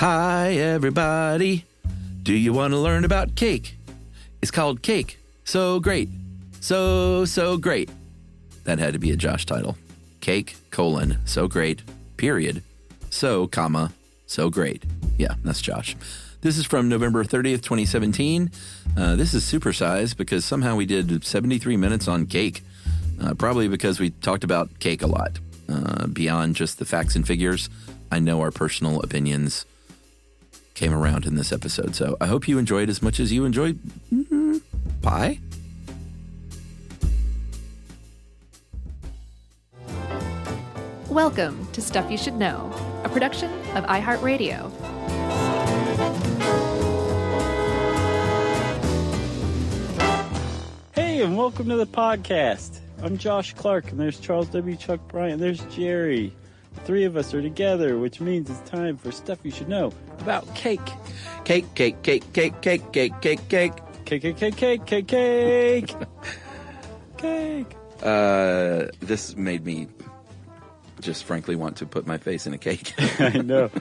Hi, everybody. Do you want to learn about cake? It's called Cake. So great. So great. That had to be a Josh title. Cake, so great, period. So great. Yeah, that's Josh. This is from November 30th, 2017. This is supersized because somehow we did 73 minutes on cake. Probably because we talked about cake a lot. Beyond just the facts and figures, I know our personal opinions came around in this episode. So I hope you enjoyed as much as you enjoyed pie. Welcome to Stuff You Should Know, a production of iHeartRadio. Hey, and welcome to the podcast. I'm Josh Clark, and there's Charles W. Chuck Bryant, and there's Jerry. The three of us are together, which means it's time for Stuff You Should Know about cake. Cake. Cake. This made me just frankly want to put my face in a cake. I know.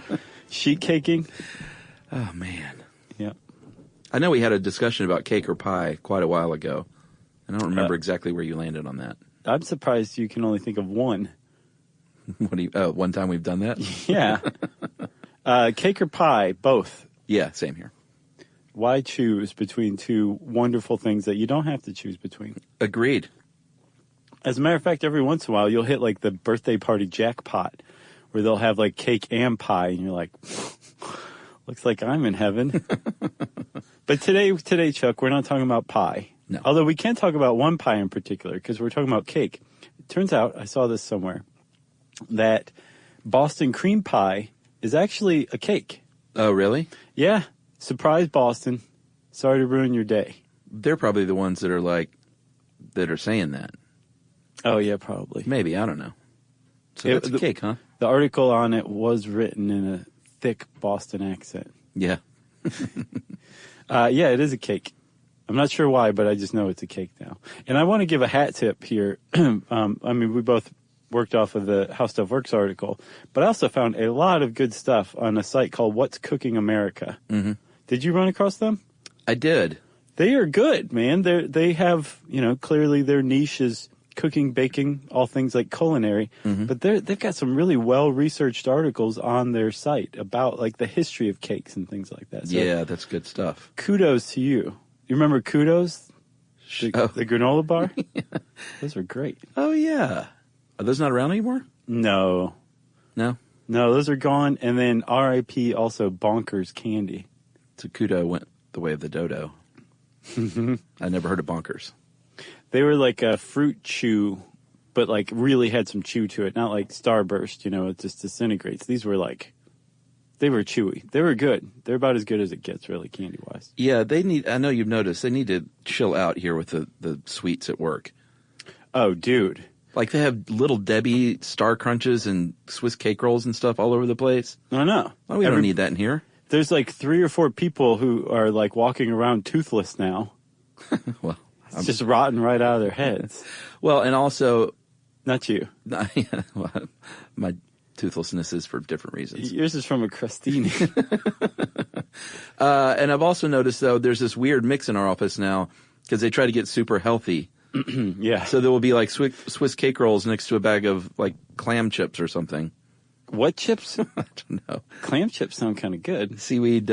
Sheet caking. Oh, man. Yeah. I know we had a discussion about cake or pie quite a while ago. I don't remember exactly where you landed on that. I'm surprised you can only think of one. One time we've done that? Yeah. Cake or pie, both. Yeah, same here. Why choose between two wonderful things that you don't have to choose between? Agreed. As a matter of fact, every once in a while, you'll hit like the birthday party jackpot where they'll have like cake and pie, and you're like, looks like I'm in heaven. But today, Chuck, we're not talking about pie. No. Although we can talk about one pie in particular because we're talking about cake. It turns out, I saw this somewhere, that Boston cream pie is actually a cake. Oh, really? Yeah. Surprise, Boston. Sorry to ruin your day. They're probably the ones that are saying that. Oh, yeah, probably. Maybe. I don't know. So that's a cake, huh? The article on it was written in a thick Boston accent. Yeah. Yeah, it is a cake. I'm not sure why, but I just know it's a cake now. And I want to give a hat tip here. We both worked off of the How Stuff Works article, but I also found a lot of good stuff on a site called What's Cooking America. Mm-hmm. Did you run across them? I did. They are good, man. They have, clearly their niche is cooking, baking, all things like culinary. Mm-hmm. But they've got some really well-researched articles on their site about like the history of cakes and things like that. So, yeah, that's good stuff. Kudos to you. You remember Kudos? The granola bar? Yeah. Those were great. Oh, yeah. Are those not around anymore? No. No? No, those are gone. And then R.I.P. also Bonkers candy. So Kudo went the way of the dodo. I never heard of Bonkers. They were like a fruit chew, but like really had some chew to it. Not like Starburst, it just disintegrates. These were like, they were chewy. They were good. They're about as good as it gets, really, candy-wise. Yeah, I know you've noticed, they need to chill out here with the sweets at work. Oh, dude. Like they have Little Debbie Star Crunches and Swiss cake rolls and stuff all over the place. I know. Oh, we don't need that in here. There's like 3 or 4 people who are like walking around toothless now. Well, it's just rotting right out of their heads. Well, and also... Not you. Well, my toothlessness is for different reasons. Yours is from a crostini. And I've also noticed, though, there's this weird mix in our office now because they try to get super healthy. Yeah. So there will be like Swiss cake rolls next to a bag of like clam chips or something. What chips? I don't know. Clam chips sound kind of good. Seaweed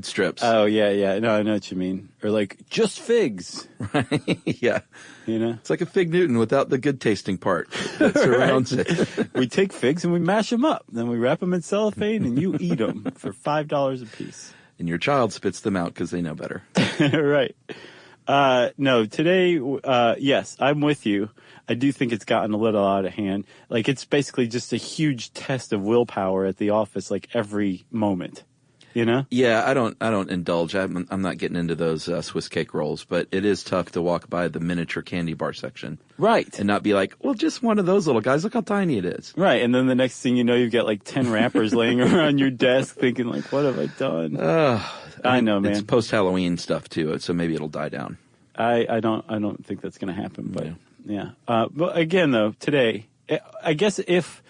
strips. Oh, yeah. No, I know what you mean. Or like just figs. Right. Yeah. It's like a fig Newton without the good tasting part that surrounds it. We take figs and we mash them up. Then we wrap them in cellophane and you eat them for $5 a piece. And your child spits them out because they know better. Right. No, today, yes, I'm with you. I do think it's gotten a little out of hand. Like, it's basically just a huge test of willpower at the office, like, every moment. Yeah, I don't indulge. I'm not getting into those Swiss cake rolls, but it is tough to walk by the miniature candy bar section. Right. And not be like, well, just one of those little guys. Look how tiny it is. Right. And then the next thing you know, you've got like 10 wrappers laying around your desk thinking like, what have I done? I know, man. It's post-Halloween stuff too, so maybe it'll die down. I don't think that's going to happen, but yeah. But again, though, today, I guess if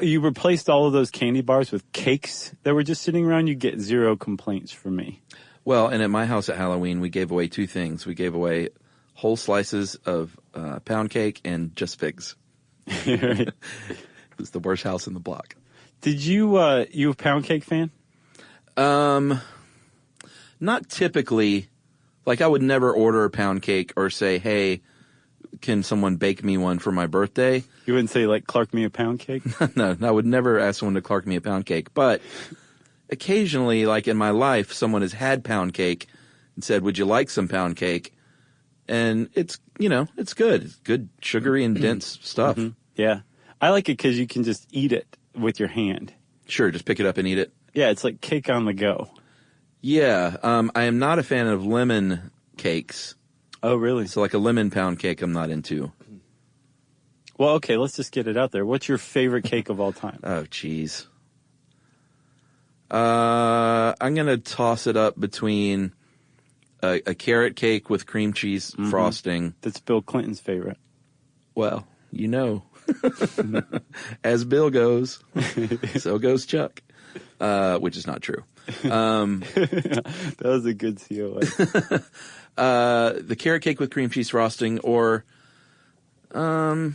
you replaced all of those candy bars with cakes that were just sitting around, you get zero complaints from me. Well, and at my house at Halloween, we gave away two things. We gave away whole slices of pound cake and just figs. Right. It was the worst house in the block. Did you a pound cake fan? Not typically. Like, I would never order a pound cake or say, hey, can someone bake me one for my birthday? You wouldn't say, like, Clark me a pound cake? No, I would never ask someone to Clark me a pound cake. But occasionally, like in my life, someone has had pound cake and said, would you like some pound cake? And it's good. It's good, sugary and dense stuff. Mm-hmm. Yeah. I like it because you can just eat it with your hand. Sure, just pick it up and eat it. Yeah, it's like cake on the go. Yeah, I am not a fan of lemon cakes. Oh, really? So like a lemon pound cake I'm not into. Well, okay, let's just get it out there. What's your favorite cake of all time? Oh, jeez. I'm going to toss it up between a carrot cake with cream cheese frosting. That's Bill Clinton's favorite. Well, as Bill goes, so goes Chuck, which is not true. That was a good COA. The carrot cake with cream cheese frosting, or I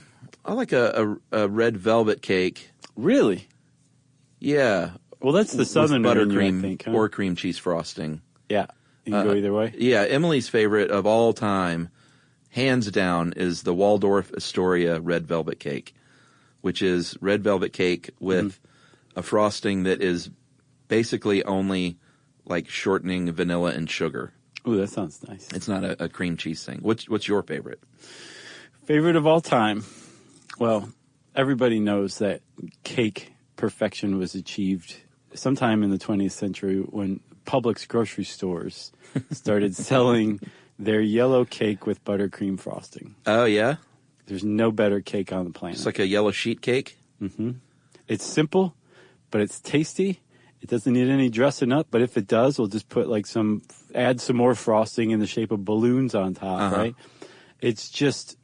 like a red velvet cake. Really? Yeah. Well, that's the southern buttercream, I think, huh? or cream cheese frosting. Yeah, you can go either way. Yeah, Emily's favorite of all time, hands down, is the Waldorf Astoria red velvet cake, which is red velvet cake with a frosting that is basically only like shortening vanilla and sugar. Ooh, that sounds nice. It's not a cream cheese thing. What's your favorite? Favorite of all time? Well, everybody knows that cake perfection was achieved sometime in the 20th century when Publix grocery stores started selling their yellow cake with buttercream frosting. Oh, yeah? There's no better cake on the planet. It's like a yellow sheet cake? Mm-hmm. It's simple, but it's tasty. It doesn't need any dressing up, but if it does, we'll just put like add some more frosting in the shape of balloons on top, right? It's just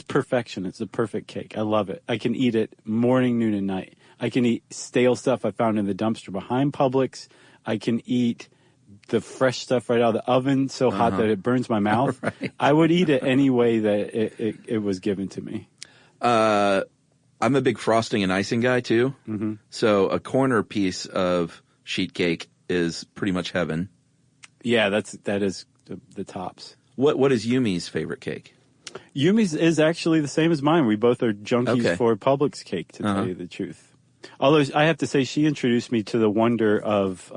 perfection. It's a perfect cake. I love it. I can eat it morning, noon, and night. I can eat stale stuff I found in the dumpster behind Publix. I can eat the fresh stuff right out of the oven so hot that it burns my mouth. Right. I would eat it any way that it was given to me. I'm a big frosting and icing guy, too. Mm-hmm. So a corner piece of sheet cake is pretty much heaven. Yeah, that is the tops. What is Yumi's favorite cake? Yumi's is actually the same as mine. We both are junkies for Publix cake, to tell you the truth. Although I have to say she introduced me to the wonder of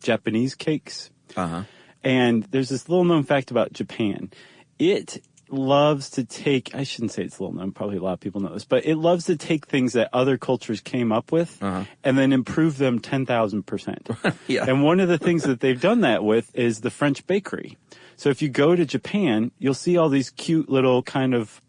Japanese cakes. And there's this little known fact about Japan. It loves to take, I shouldn't say it's little known, probably a lot of people know this, but it loves to take things that other cultures came up with and then improve them 10,000%. Yeah. And one of the things that they've done that with is the French bakery. So if you go to Japan, you'll see all these cute little kind of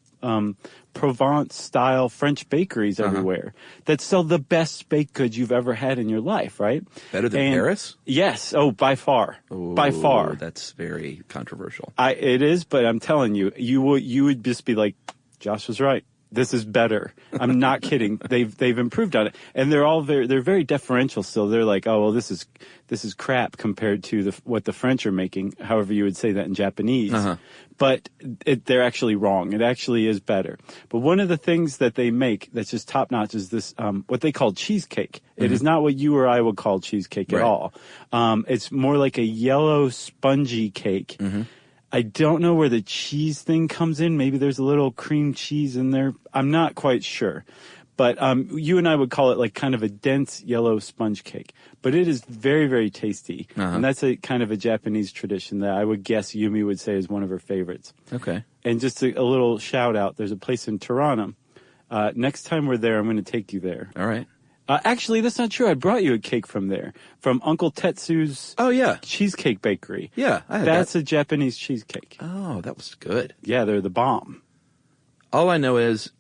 Provence-style French bakeries everywhere that sell the best baked goods you've ever had in your life, right? Better than Paris? Yes. Oh, by far. Ooh, by far. That's very controversial. It is, but I'm telling you, you would just be like, Josh was right. This is better. I'm not kidding. They've improved on it, and they're very deferential still. They're like, oh well, this is crap compared to what the French are making. However, you would say that in Japanese, but they're actually wrong. It actually is better. But one of the things that they make that's just top notch is this what they call cheesecake. It is not what you or I would call cheesecake at all. It's more like a yellow spongy cake. I don't know where the cheese thing comes in. Maybe there's a little cream cheese in there. I'm not quite sure. But you and I would call it like kind of a dense yellow sponge cake. But it is very, very tasty. And that's a kind of a Japanese tradition that I would guess Yumi would say is one of her favorites. Okay. And just a little shout out. There's a place in Toronto. Next time we're there, I'm going to take you there. All right. Actually, that's not true. I brought you a cake from there, from Uncle Tetsu's cheesecake bakery. Yeah, I had that's a Japanese cheesecake. Oh, that was good. Yeah, they're the bomb. All I know is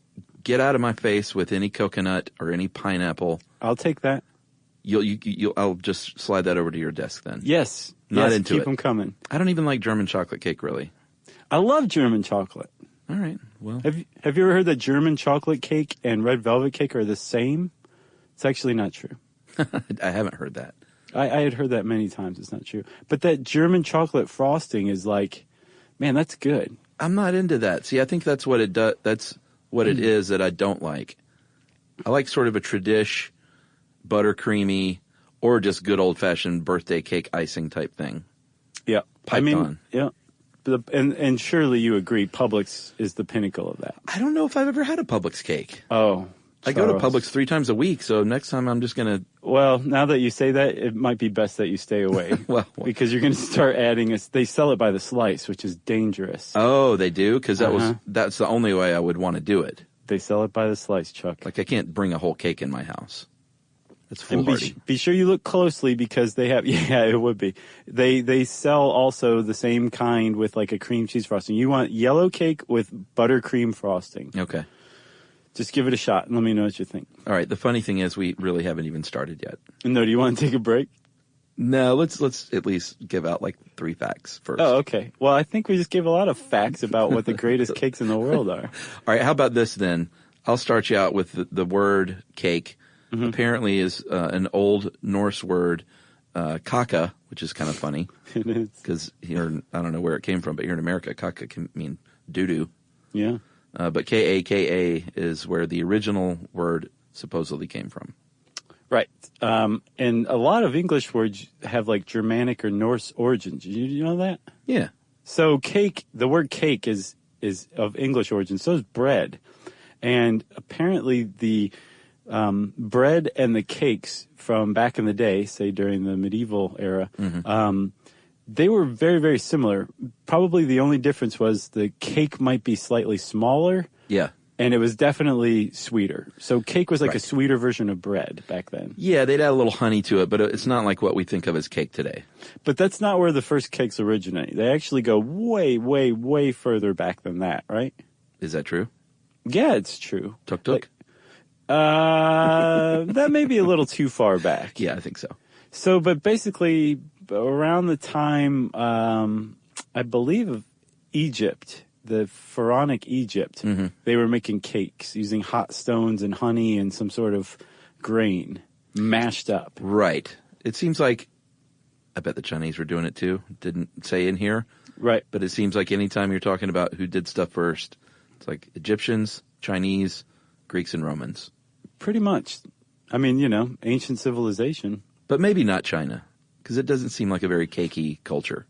get out of my face with any coconut or any pineapple. I'll take that. I'll just slide that over to your desk then. Yes. Not into it. Keep them coming. I don't even like German chocolate cake, really. I love German chocolate. All right. Well, have you ever heard that German chocolate cake and red velvet cake are the same? It's actually not true. I haven't heard that. I had heard that many times. It's not true. But that German chocolate frosting is like, man, that's good. I'm not into that. See, I think that's what it does. That's what it is that I don't like. I like sort of a tradish, buttercreamy, or just good old-fashioned birthday cake icing type thing. Yeah. Piped on. Yeah. And surely you agree Publix is the pinnacle of that. I don't know if I've ever had a Publix cake. Oh, I go to Publix 3 times a week, so next time I'm just going to... Well, now that you say that, it might be best that you stay away. well, because you're going to start adding... They sell it by the slice, which is dangerous. Oh, they do? Because that's the only way I would want to do it. They sell it by the slice, Chuck. Like, I can't bring a whole cake in my house. That's foolhardy. Be sure you look closely because they have... Yeah, it would be. They sell also the same kind with like a cream cheese frosting. You want yellow cake with buttercream frosting. Okay. Just give it a shot and let me know what you think. All right. The funny thing is we really haven't even started yet. No, do you want to take a break? No, let's at least give out like 3 facts first. Oh, okay. Well, I think we just gave a lot of facts about what the greatest cakes in the world are. All right. How about this then? I'll start you out with the word cake. Mm-hmm. Apparently is an old Norse word, kaka, which is kind of funny. It is. Because here, I don't know where it came from, but here in America, kaka can mean doo-doo. Yeah. But K-A-K-A is where the original word supposedly came from. Right. And a lot of English words have like Germanic or Norse origins. You know that? Yeah. So cake, the word cake is of English origin. So is bread. And apparently the bread and the cakes from back in the day, say during the medieval era, they were very, very similar. Probably the only difference was the cake might be slightly smaller. Yeah. And it was definitely sweeter. So cake was like a sweeter version of bread back then. Yeah, they'd add a little honey to it, but it's not like what we think of as cake today. But that's not where the first cakes originate. They actually go way, way, way further back than that, right? Is that true? Yeah, it's true. Tuk-tuk? That may be a little too far back. Yeah, I think so. So, but basically, around the time, I believe, of Egypt, the pharaonic Egypt, they were making cakes using hot stones and honey and some sort of grain mashed up. Right. It seems like, I bet the Chinese were doing it too. Didn't say in here. Right. But it seems like anytime you're talking about who did stuff first, it's like Egyptians, Chinese, Greeks, and Romans. Pretty much. I mean, ancient civilization. But maybe not China, because it doesn't seem like a very cakey culture.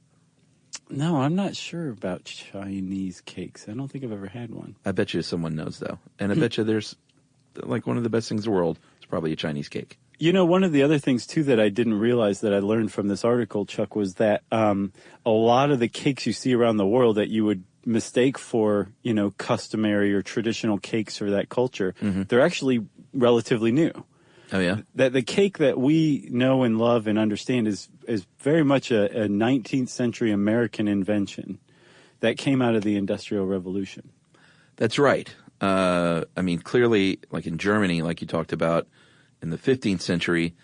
No, I'm not sure about Chinese cakes. I don't think I've ever had one. I bet you someone knows, though. And I bet you there's, like, one of the best things in the world is probably a Chinese cake. One of the other things, too, that I didn't realize that I learned from this article, Chuck, was that a lot of the cakes you see around the world that you would mistake for, customary or traditional cakes for that culture, they're actually relatively new. Oh, yeah? That the cake that we know and love and understand is very much a 19th century American invention that came out of the Industrial Revolution. That's right. I mean, clearly, like in Germany, like you talked about, in the 15th century,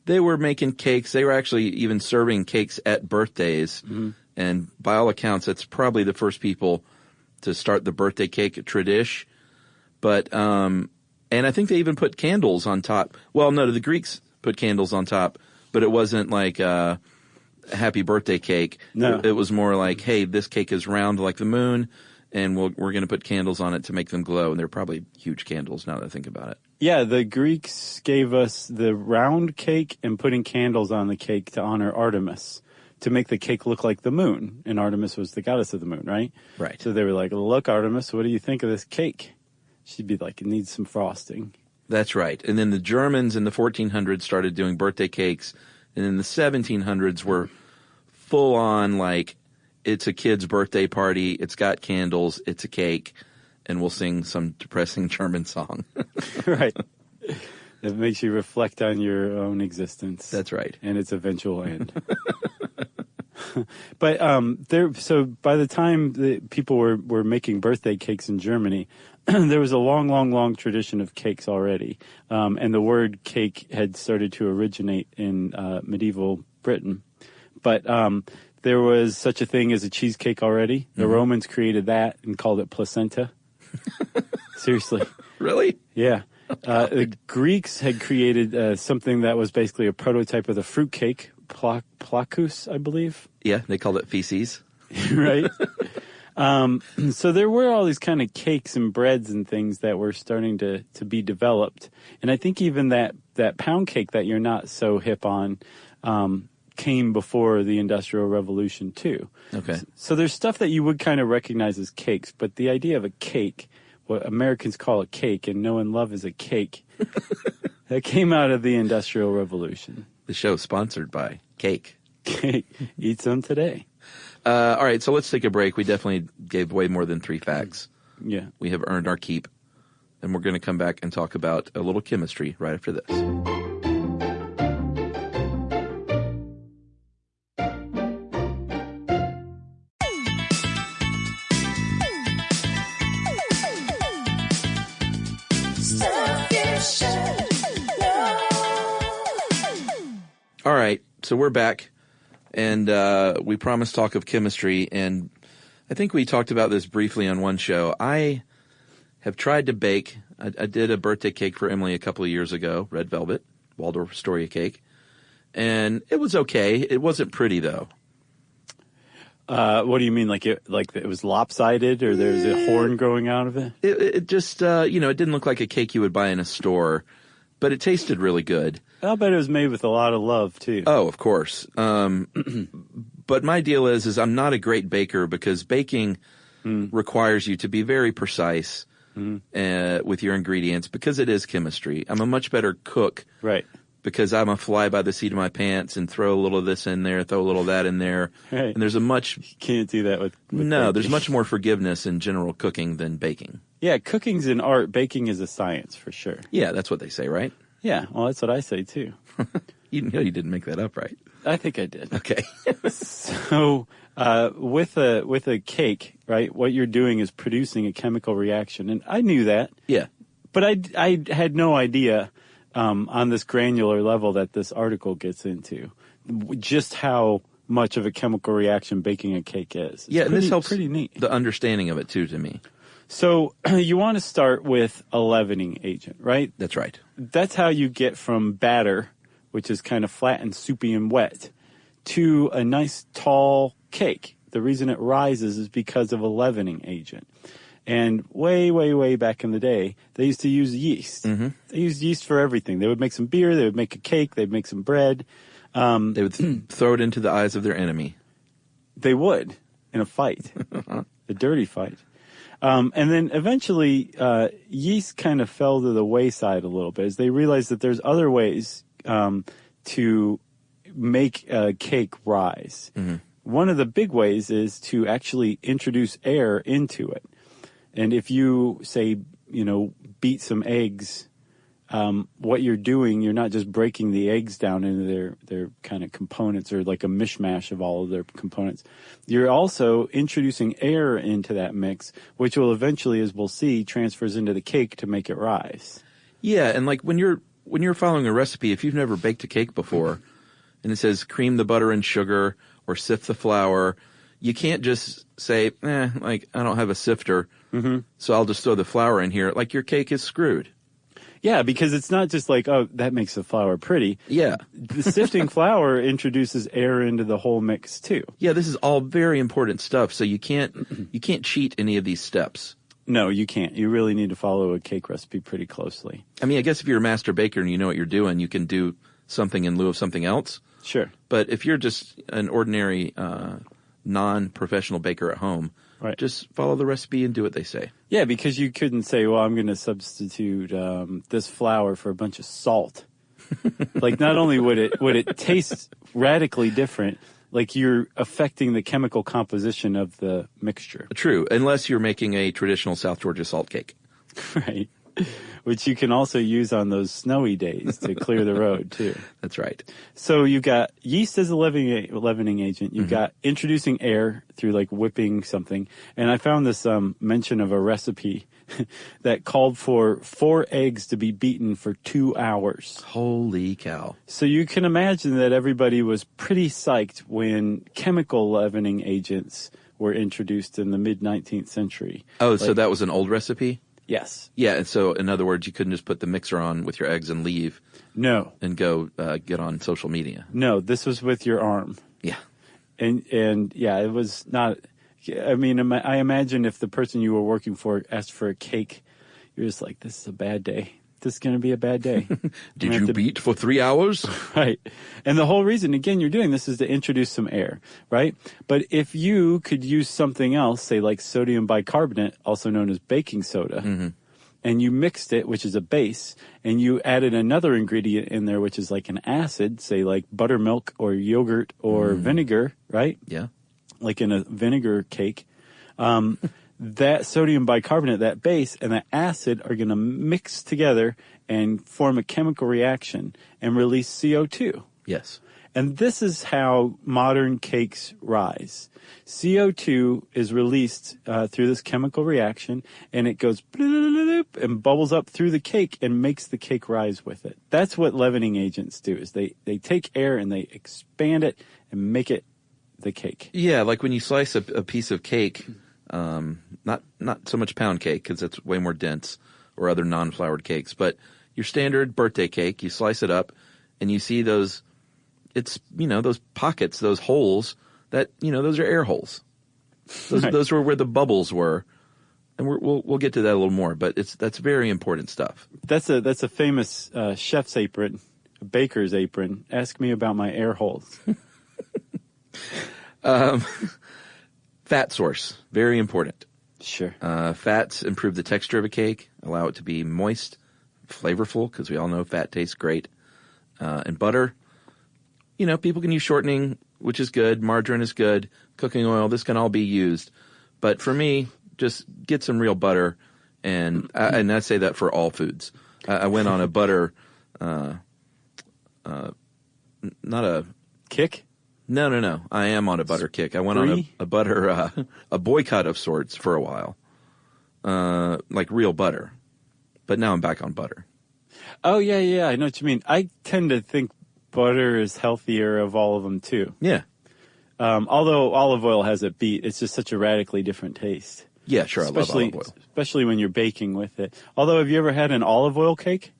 they were making cakes. They were actually even serving cakes at birthdays. And by all accounts, that's probably the first people to start the birthday cake tradition. But, and I think they even put candles on top. Well, no, the Greeks put candles on top, but it wasn't like a happy birthday cake. No. It was more like, hey, this cake is round like the moon, and we're going to put candles on it to make them glow. And they're probably huge candles now that I think about it. Yeah, the Greeks gave us the round cake and putting candles on the cake to honor Artemis, to make the cake look like the moon. And Artemis was the goddess of the moon, right? Right. So they were like, look, Artemis, what do you think of this cake? She'd be like, it needs some frosting. That's right. And then the Germans in the 1400s started doing birthday cakes. And in the 1700s were full on like, it's a kid's birthday party. It's got candles. It's a cake. And we'll sing some depressing German song. Right. It makes you reflect on your own existence. That's right. And its eventual end. But so by the time the people were making birthday cakes in Germany, there was a long, long, long tradition of cakes already. And the word cake had started to originate in medieval Britain. But there was such a thing as a cheesecake already. The Romans created that and called it placenta. Seriously. Really? Yeah. The Greeks had created something that was basically a prototype of the fruitcake, plakus, I believe. Yeah, they called it feces. Right? So there were all these kind of cakes and breads and things that were starting to be developed. And I think even that pound cake that you're not so hip on came before the Industrial Revolution, too. Okay. So there's stuff that you would kind of recognize as cakes, but the idea of a cake, what Americans call a cake and know and love as a cake, that came out of the Industrial Revolution. The show sponsored by Cake. Cake. Eat some today. All right, so let's take a break. We definitely gave way more than 3 facts. Yeah. We have earned our keep. And we're going to come back and talk about a little chemistry right after this. All right, so we're back, and we promised talk of chemistry, and I think we talked about this briefly on one show. I have tried to bake. I did a birthday cake for Emily a couple of years ago, red velvet, Waldorf Astoria cake, and it was okay. It wasn't pretty, though. What do you mean? Like it was lopsided, or there's a horn growing out of it? It just, it didn't look like a cake you would buy in a store, but it tasted really good. I'll bet it was made with a lot of love, too. Oh, of course. But my deal is I'm not a great baker because baking requires you to be very precise with your ingredients because it is chemistry. I'm a much better cook. Right. Because I'm a fly by the seat of my pants and throw a little of this in there, throw a little of that in there. Right. And there's a much... You can't do that with No, baking. there's much more forgiveness in general cooking than baking. Yeah, cooking's an art. Baking is a science, for sure. Yeah, that's what they say, right? Yeah, well, that's what I say, too. You know you didn't make that up, right? I think I did. Okay. So, with a cake, right, what you're doing is producing a chemical reaction. And I knew that. Yeah. But I had no idea on this granular level that this article gets into just how much of a chemical reaction baking a cake is. And this helps pretty neat. The understanding of it, too, to me. So you want to start with a leavening agent, right? That's right. That's how you get from batter, which is kind of flat and soupy and wet, to a nice tall cake. The reason it rises is because of a leavening agent. And way, way, way back in the day, they used to use yeast. Mm-hmm. They used yeast for everything. They would make some beer, they would make a cake, they'd make some bread. They would throw it into the eyes of their enemy. They would, in a fight, a dirty fight. And then eventually, yeast kind of fell to the wayside a little bit as they realized that there's other ways to make a cake rise. Mm-hmm. One of the big ways is to actually introduce air into it. And if you, say, beat some eggs, what you're doing, you're not just breaking the eggs down into their kind of components or like a mishmash of all of their components. You're also introducing air into that mix, which will eventually, as we'll see, transfers into the cake to make it rise. Yeah, and like when you're following a recipe, if you've never baked a cake before, and it says cream the butter and sugar or sift the flour, you can't just say, I don't have a sifter, so I'll just throw the flour in here. Like, your cake is screwed. Yeah, because it's not just like, oh, that makes the flour pretty. Yeah. The sifting flour introduces air into the whole mix, too. Yeah, this is all very important stuff, so you can't cheat any of these steps. No, you can't. You really need to follow a cake recipe pretty closely. I mean, I guess if you're a master baker and you know what you're doing, you can do something in lieu of something else. Sure. But if you're just an ordinary non-professional baker at home, right, just follow the recipe and do what they say. Yeah, because you couldn't say, well, I'm going to substitute this flour for a bunch of salt. Like, not only would it taste radically different, like you're affecting the chemical composition of the mixture. True, unless you're making a traditional South Georgia salt cake. Right. Which you can also use on those snowy days to clear the road, too. That's right. So you got yeast as a leavening agent. You got introducing air through, like, whipping something. And I found this mention of a recipe that called for 4 eggs to be beaten for 2 hours. Holy cow. So you can imagine that everybody was pretty psyched when chemical leavening agents were introduced in the mid-19th century. Oh, so that was an old recipe? Yes. Yeah, and so in other words, you couldn't just put the mixer on with your eggs and leave. No. And go get on social media. No, this was with your arm. Yeah. And yeah, it was not. I mean, I imagine if the person you were working for asked for a cake, you're just like, this is a bad day. This is going to be a bad day. Did you beat for 3 hours? Right. And the whole reason, again, you're doing this is to introduce some air, right? But if you could use something else, say like sodium bicarbonate, also known as baking soda, and you mixed it, which is a base, and you added another ingredient in there, which is like an acid, say like buttermilk or yogurt or vinegar, right? Yeah. Like in a vinegar cake, that sodium bicarbonate, that base, and that acid are going to mix together and form a chemical reaction and release CO2. Yes. And this is how modern cakes rise. CO2 is released through this chemical reaction, and it goes and bubbles up through the cake and makes the cake rise with it. That's what leavening agents do, is they take air and they expand it and make it the cake. Yeah, like when you slice a piece of cake, not so much pound cake because that's way more dense, or other non-floured cakes, but your standard birthday cake, you slice it up and you see those, it's, those pockets, those holes that, those are air holes. Those were where the bubbles were. And we'll get to that a little more, but that's very important stuff. That's a famous chef's apron, a baker's apron. Ask me about my air holes. Fat source, very important. Sure. Fats improve the texture of a cake, allow it to be moist, flavorful, because we all know fat tastes great. And butter, people can use shortening, which is good. Margarine is good. Cooking oil, this can all be used. But for me, just get some real butter, and I say that for all foods. I went on a butter, not a kick. No. I am on a butter kick. I went on a butter, a boycott of sorts for a while, like real butter. But now I'm back on butter. Oh, yeah. I know what you mean. I tend to think butter is healthier of all of them, too. Yeah. Although olive oil has it beat, it's just such a radically different taste. Yeah, sure. I love olive oil. Especially when you're baking with it. Although, have you ever had an olive oil cake?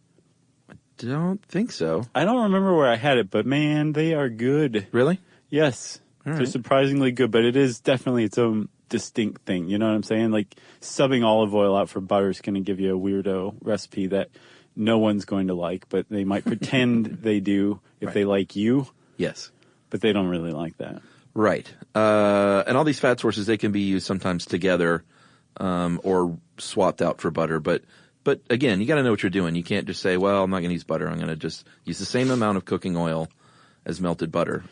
Don't think so. I don't remember where I had it, but man, they are good. Really? Yes. All right. They're surprisingly good, but it is definitely its own distinct thing. You know what I'm saying? Like subbing olive oil out for butter is going to give you a weirdo recipe that no one's going to like, but they might pretend they do if they like you. Yes. But they don't really like that. Right. And all these fat sources, they can be used sometimes together or swapped out for butter. But again, you got to know what you're doing. You can't just say, well, I'm not going to use butter. I'm going to just use the same amount of cooking oil as melted butter.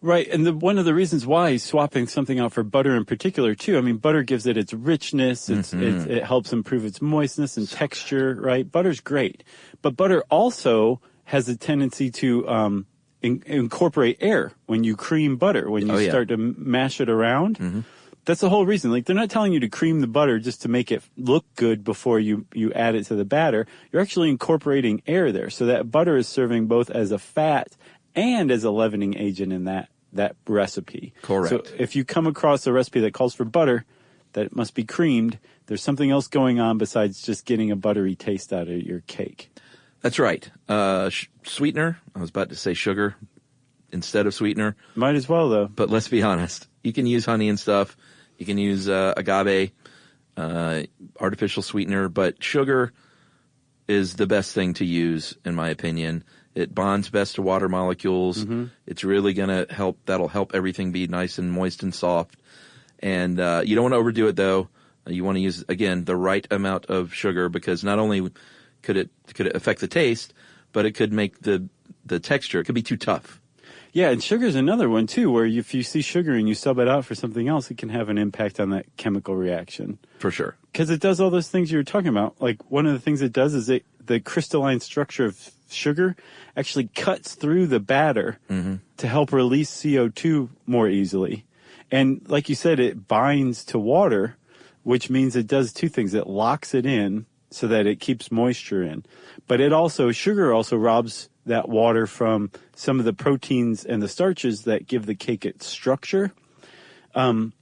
Right, and one of the reasons why swapping something out for butter in particular, too, I mean, butter gives it its richness, it helps improve its moistness and texture, right? Butter's great. But butter also has a tendency to incorporate air when you cream butter, when you start to mash it around. Mm-hmm. That's the whole reason. Like, they're not telling you to cream the butter just to make it look good before you add it to the batter. You're actually incorporating air there, so that butter is serving both as a fat and as a leavening agent in that recipe. Correct. So if you come across a recipe that calls for butter, that it must be creamed, there's something else going on besides just getting a buttery taste out of your cake. That's right. Sweetener, I was about to say sugar instead of sweetener. Might as well, though. But let's be honest. You can use honey and stuff. You can use agave, artificial sweetener, but sugar is the best thing to use, in my opinion. It bonds best to water molecules. Mm-hmm. It's really going to help. That'll help everything be nice and moist and soft. And you don't want to overdo it, though. You want to use, again, the right amount of sugar, because not only could it affect the taste, but it could make the texture. It could be too tough. Yeah, and sugar's another one, too, where if you see sugar and you sub it out for something else, it can have an impact on that chemical reaction. For sure. Because it does all those things you were talking about. Like, one of the things it does is the crystalline structure of sugar actually cuts through the batter to help release CO2 more easily. And like you said, it binds to water, which means it does two things. It locks it in so that it keeps moisture in. But sugar also robs that water from some of the proteins and the starches that give the cake its structure.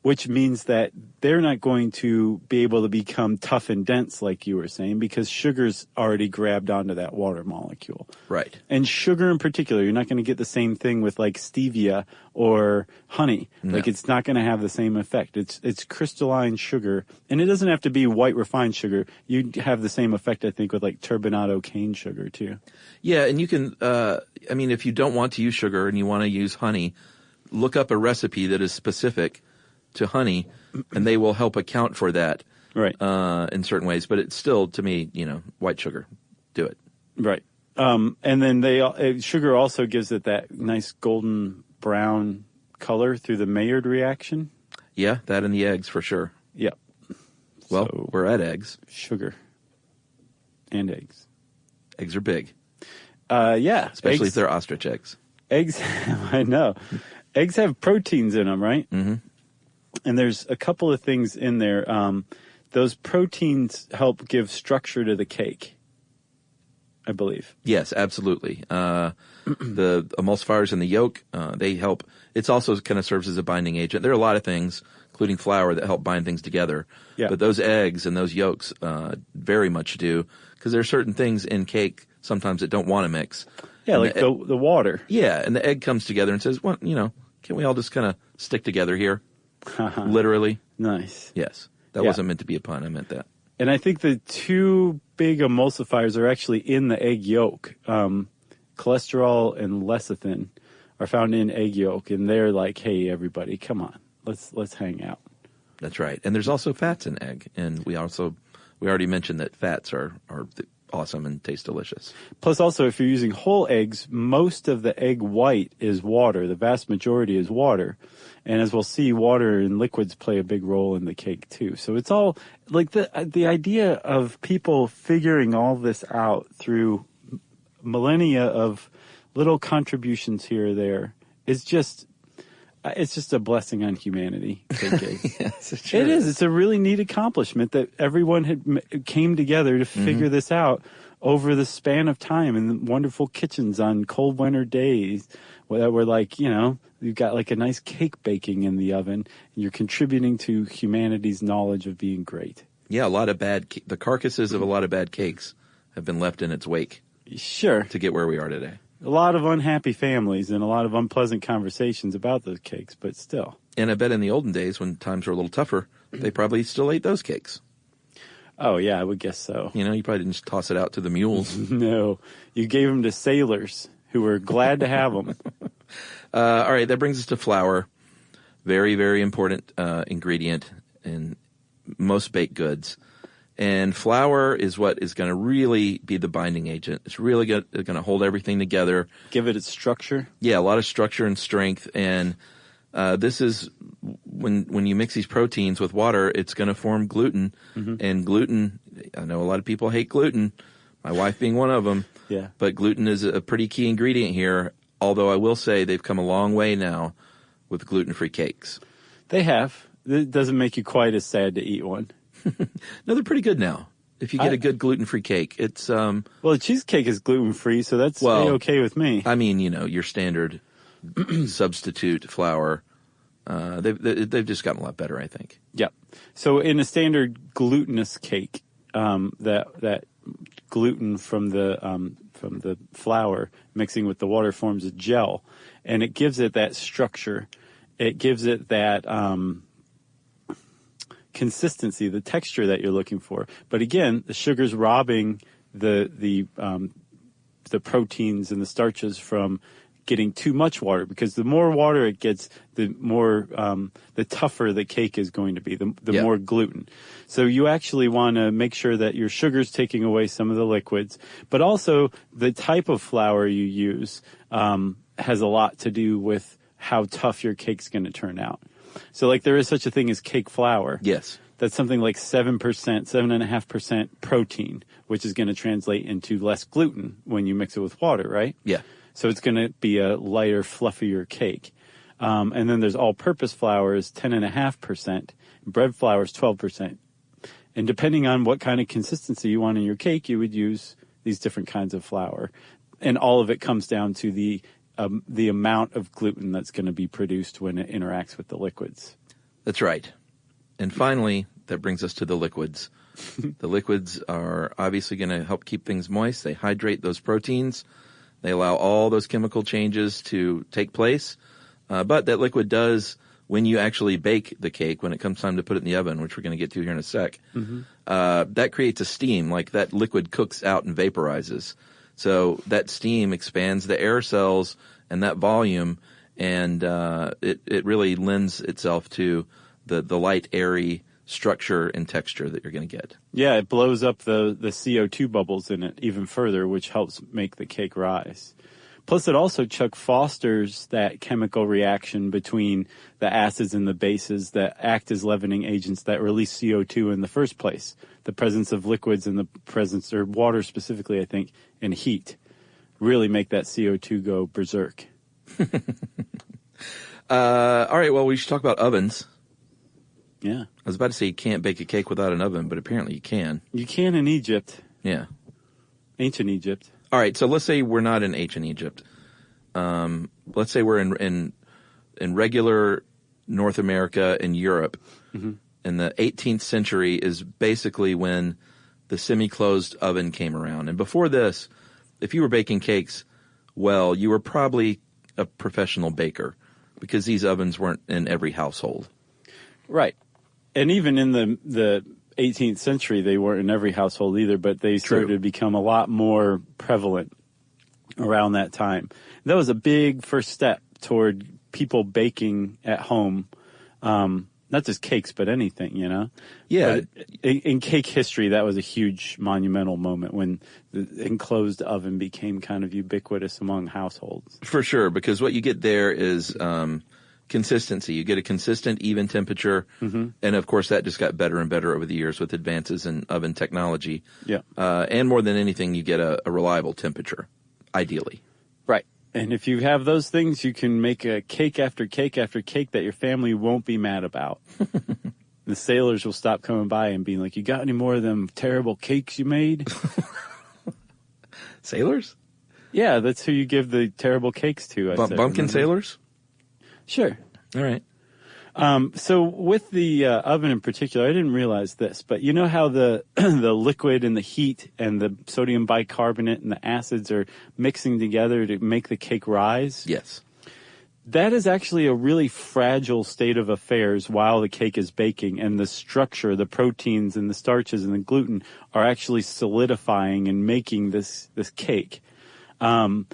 which means that they're not going to be able to become tough and dense, like you were saying, because sugar's already grabbed onto that water molecule. Right. And sugar in particular, you're not going to get the same thing with like stevia or honey. No. Like it's not going to have the same effect. It's crystalline sugar, and it doesn't have to be white refined sugar. You have the same effect, I think, with like turbinado cane sugar too. Yeah, and you can, if you don't want to use sugar and you want to use honey, look up a recipe that is specific to honey, and they will help account for that Right. In certain ways. But it's still, to me, white sugar. Do it. Right. And then sugar also gives it that nice golden brown color through the Maillard reaction. Yeah, that and the eggs for sure. Yep. Well, So, we're at eggs. sugar and eggs. Eggs are big, Yeah. especially eggs, if they're ostrich eggs. Eggs, I know. Eggs have proteins in them, right? Mm-hmm. And there's a couple of things in there. Those proteins help give structure to the cake, I believe. Yes, absolutely. The emulsifiers in the yolk, they help. It's also kind of serves as a binding agent. There are a lot of things, including flour, that help bind things together. Yeah. But those eggs and those yolks very much do, because there are certain things in cake sometimes that don't want to mix. Yeah, And like the water. Yeah, and the egg comes together and says, well, can we all just kind of stick together here? Literally. Nice. Yes. That Yeah. wasn't meant to be a pun. I meant that. And I think the two big emulsifiers are actually in the egg yolk. Cholesterol and lecithin are found in egg yolk, and they're like, "Hey, everybody, come on, let's hang out." That's right. And there's also fats in egg. And we already mentioned that fats are awesome and taste delicious. Plus, also, if you're using whole eggs, most of the egg white is water. The vast majority is water. And as we'll see, water and liquids play a big role in the cake, too. So it's all like the idea of people figuring all this out through millennia of little contributions here or there is just, it's just a blessing on humanity. Cake. Yes, it It is. It's a really neat accomplishment that everyone came together to figure this out over the span of time in wonderful kitchens on cold winter days where we're like, you've got like a nice cake baking in the oven and you're contributing to humanity's knowledge of being great. Yeah, the carcasses of a lot of bad cakes have been left in its wake Sure. to get where we are today. A lot of unhappy families and a lot of unpleasant conversations about those cakes, but still. And I bet in the olden days when times were a little tougher, they probably still ate those cakes. Oh, yeah, I would guess so. You probably didn't just toss it out to the mules. No, you gave them to sailors who were glad to have them. All right, that brings us to flour. Very, very important ingredient in most baked goods. And flour is what is going to really be the binding agent. It's really going to hold everything together. Give it its structure. Yeah, a lot of structure and strength. And this is when you mix these proteins with water, it's going to form gluten. Mm-hmm. And gluten, I know a lot of people hate gluten, my wife being one of them. Yeah. But gluten is a pretty key ingredient here, although I will say they've come a long way now with gluten-free cakes. They have. It doesn't make you quite as sad to eat one. No, they're pretty good now. If you get a good gluten-free cake, it's well, the cheesecake is gluten-free, so that's okay with me. I mean, your standard substitute flour. They've just gotten a lot better, I think. Yeah. So in a standard glutinous cake, that gluten from the flour mixing with the water forms a gel, and it gives it that structure. It gives it that consistency, the texture that you're looking for. But again, the sugar's robbing the proteins and the starches from getting too much water, because the more water it gets, the more the tougher the cake is going to be, the more gluten. So you actually want to make sure that your sugar's taking away some of the liquids, but also the type of flour you use has a lot to do with how tough your cake's going to turn out. So like there is such a thing as cake flour. Yes. That's something like 7%, 7.5% protein, which is going to translate into less gluten when you mix it with water, right? Yeah. So it's going to be a lighter, fluffier cake. And then there's all-purpose flour is 10.5%. Bread flour is 12%. And depending on what kind of consistency you want in your cake, you would use these different kinds of flour. And all of it comes down to the amount of gluten that's going to be produced when it interacts with the liquids. That's right. And finally, that brings us to the liquids. The liquids are obviously going to help keep things moist. They hydrate those proteins. They allow all those chemical changes to take place. But that liquid does, when you actually bake the cake, when it comes time to put it in the oven, which we're going to get to here in a sec, that creates a steam. Like that liquid cooks out and vaporizes. So that steam expands the air cells and that volume, and it really lends itself to the light, airy structure and texture that you're going to get. Yeah, it blows up the CO2 bubbles in it even further, which helps make the cake rise. Plus, it also, Chuck, fosters that chemical reaction between the acids and the bases that act as leavening agents that release CO2 in the first place. The presence of liquids and the presence, or water specifically, I think, and heat really make that CO2 go berserk. All right, well, we should talk about ovens. Yeah. I was about to say you can't bake a cake without an oven, but apparently you can. You can in Egypt. Yeah. Ancient Egypt. All right, so let's say we're not in ancient Egypt. Let's say we're in regular North America and Europe. Mm-hmm. And the 18th century is basically when the semi-closed oven came around. And before this, if you were baking cakes, well, you were probably a professional baker because these ovens weren't in every household. Right. And even in the 18th century, they weren't in every household either, but they started to become a lot more prevalent around that time. That was a big first step toward people baking at home, not just cakes, but anything, you know? Yeah. But in cake history, that was a huge monumental moment when the enclosed oven became kind of ubiquitous among households. For sure, because what you get there is consistency. You get a consistent, even temperature, and of course that just got better and better over the years with advances in oven technology. Yeah, and more than anything, you get a reliable temperature, ideally. Right, and if you have those things, you can make a cake after cake after cake that your family won't be mad about. The sailors will stop coming by and being like, "You got any more of them terrible cakes you made?" Sailors? Yeah, that's who you give the terrible cakes to. Bumpkin sailors? Sure. All right. So with the oven in particular, I didn't realize this, but you know how the the liquid and the heat and the sodium bicarbonate and the acids are mixing together to make the cake rise? Yes. That is actually a really fragile state of affairs while the cake is baking, and the structure, the proteins and the starches and the gluten are actually solidifying and making this cake. And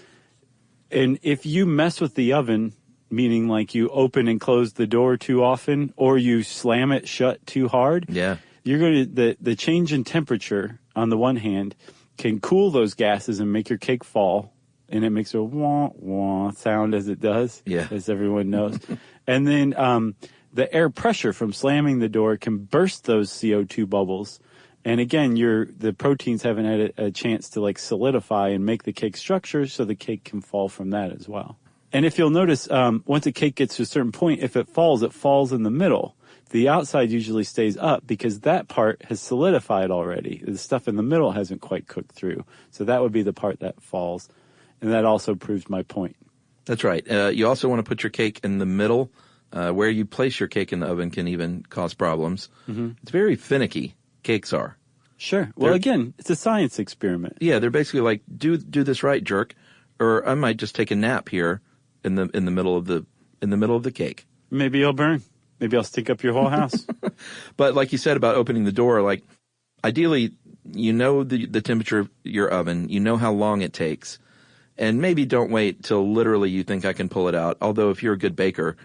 if you mess with the oven, meaning like you open and close the door too often, or you slam it shut too hard, you're going to the change in temperature on the one hand can cool those gases and make your cake fall, and it makes a wah wah sound as it does, as everyone knows. And then the air pressure from slamming the door can burst those CO2 bubbles. And again, the proteins haven't had a chance to like solidify and make the cake structure, so the cake can fall from that as well. And if you'll notice, once a cake gets to a certain point, if it falls in the middle. The outside usually stays up because that part has solidified already. The stuff in the middle hasn't quite cooked through. So that would be the part that falls. And that also proves my point. That's right. You also want to put your cake in the middle. Where you place your cake in the oven can even cause problems. Mm-hmm. It's very finicky, cakes are. Sure. Well, again, it's a science experiment. Yeah, they're basically like, do this right, jerk. Or I might just take a nap here in the middle of the cake. Maybe you'll burn. Maybe I'll stink up your whole house. But like you said about opening the door, like ideally, you know the temperature of your oven, you know how long it takes, and maybe don't wait till literally you think I can pull it out. Although if you're a good baker,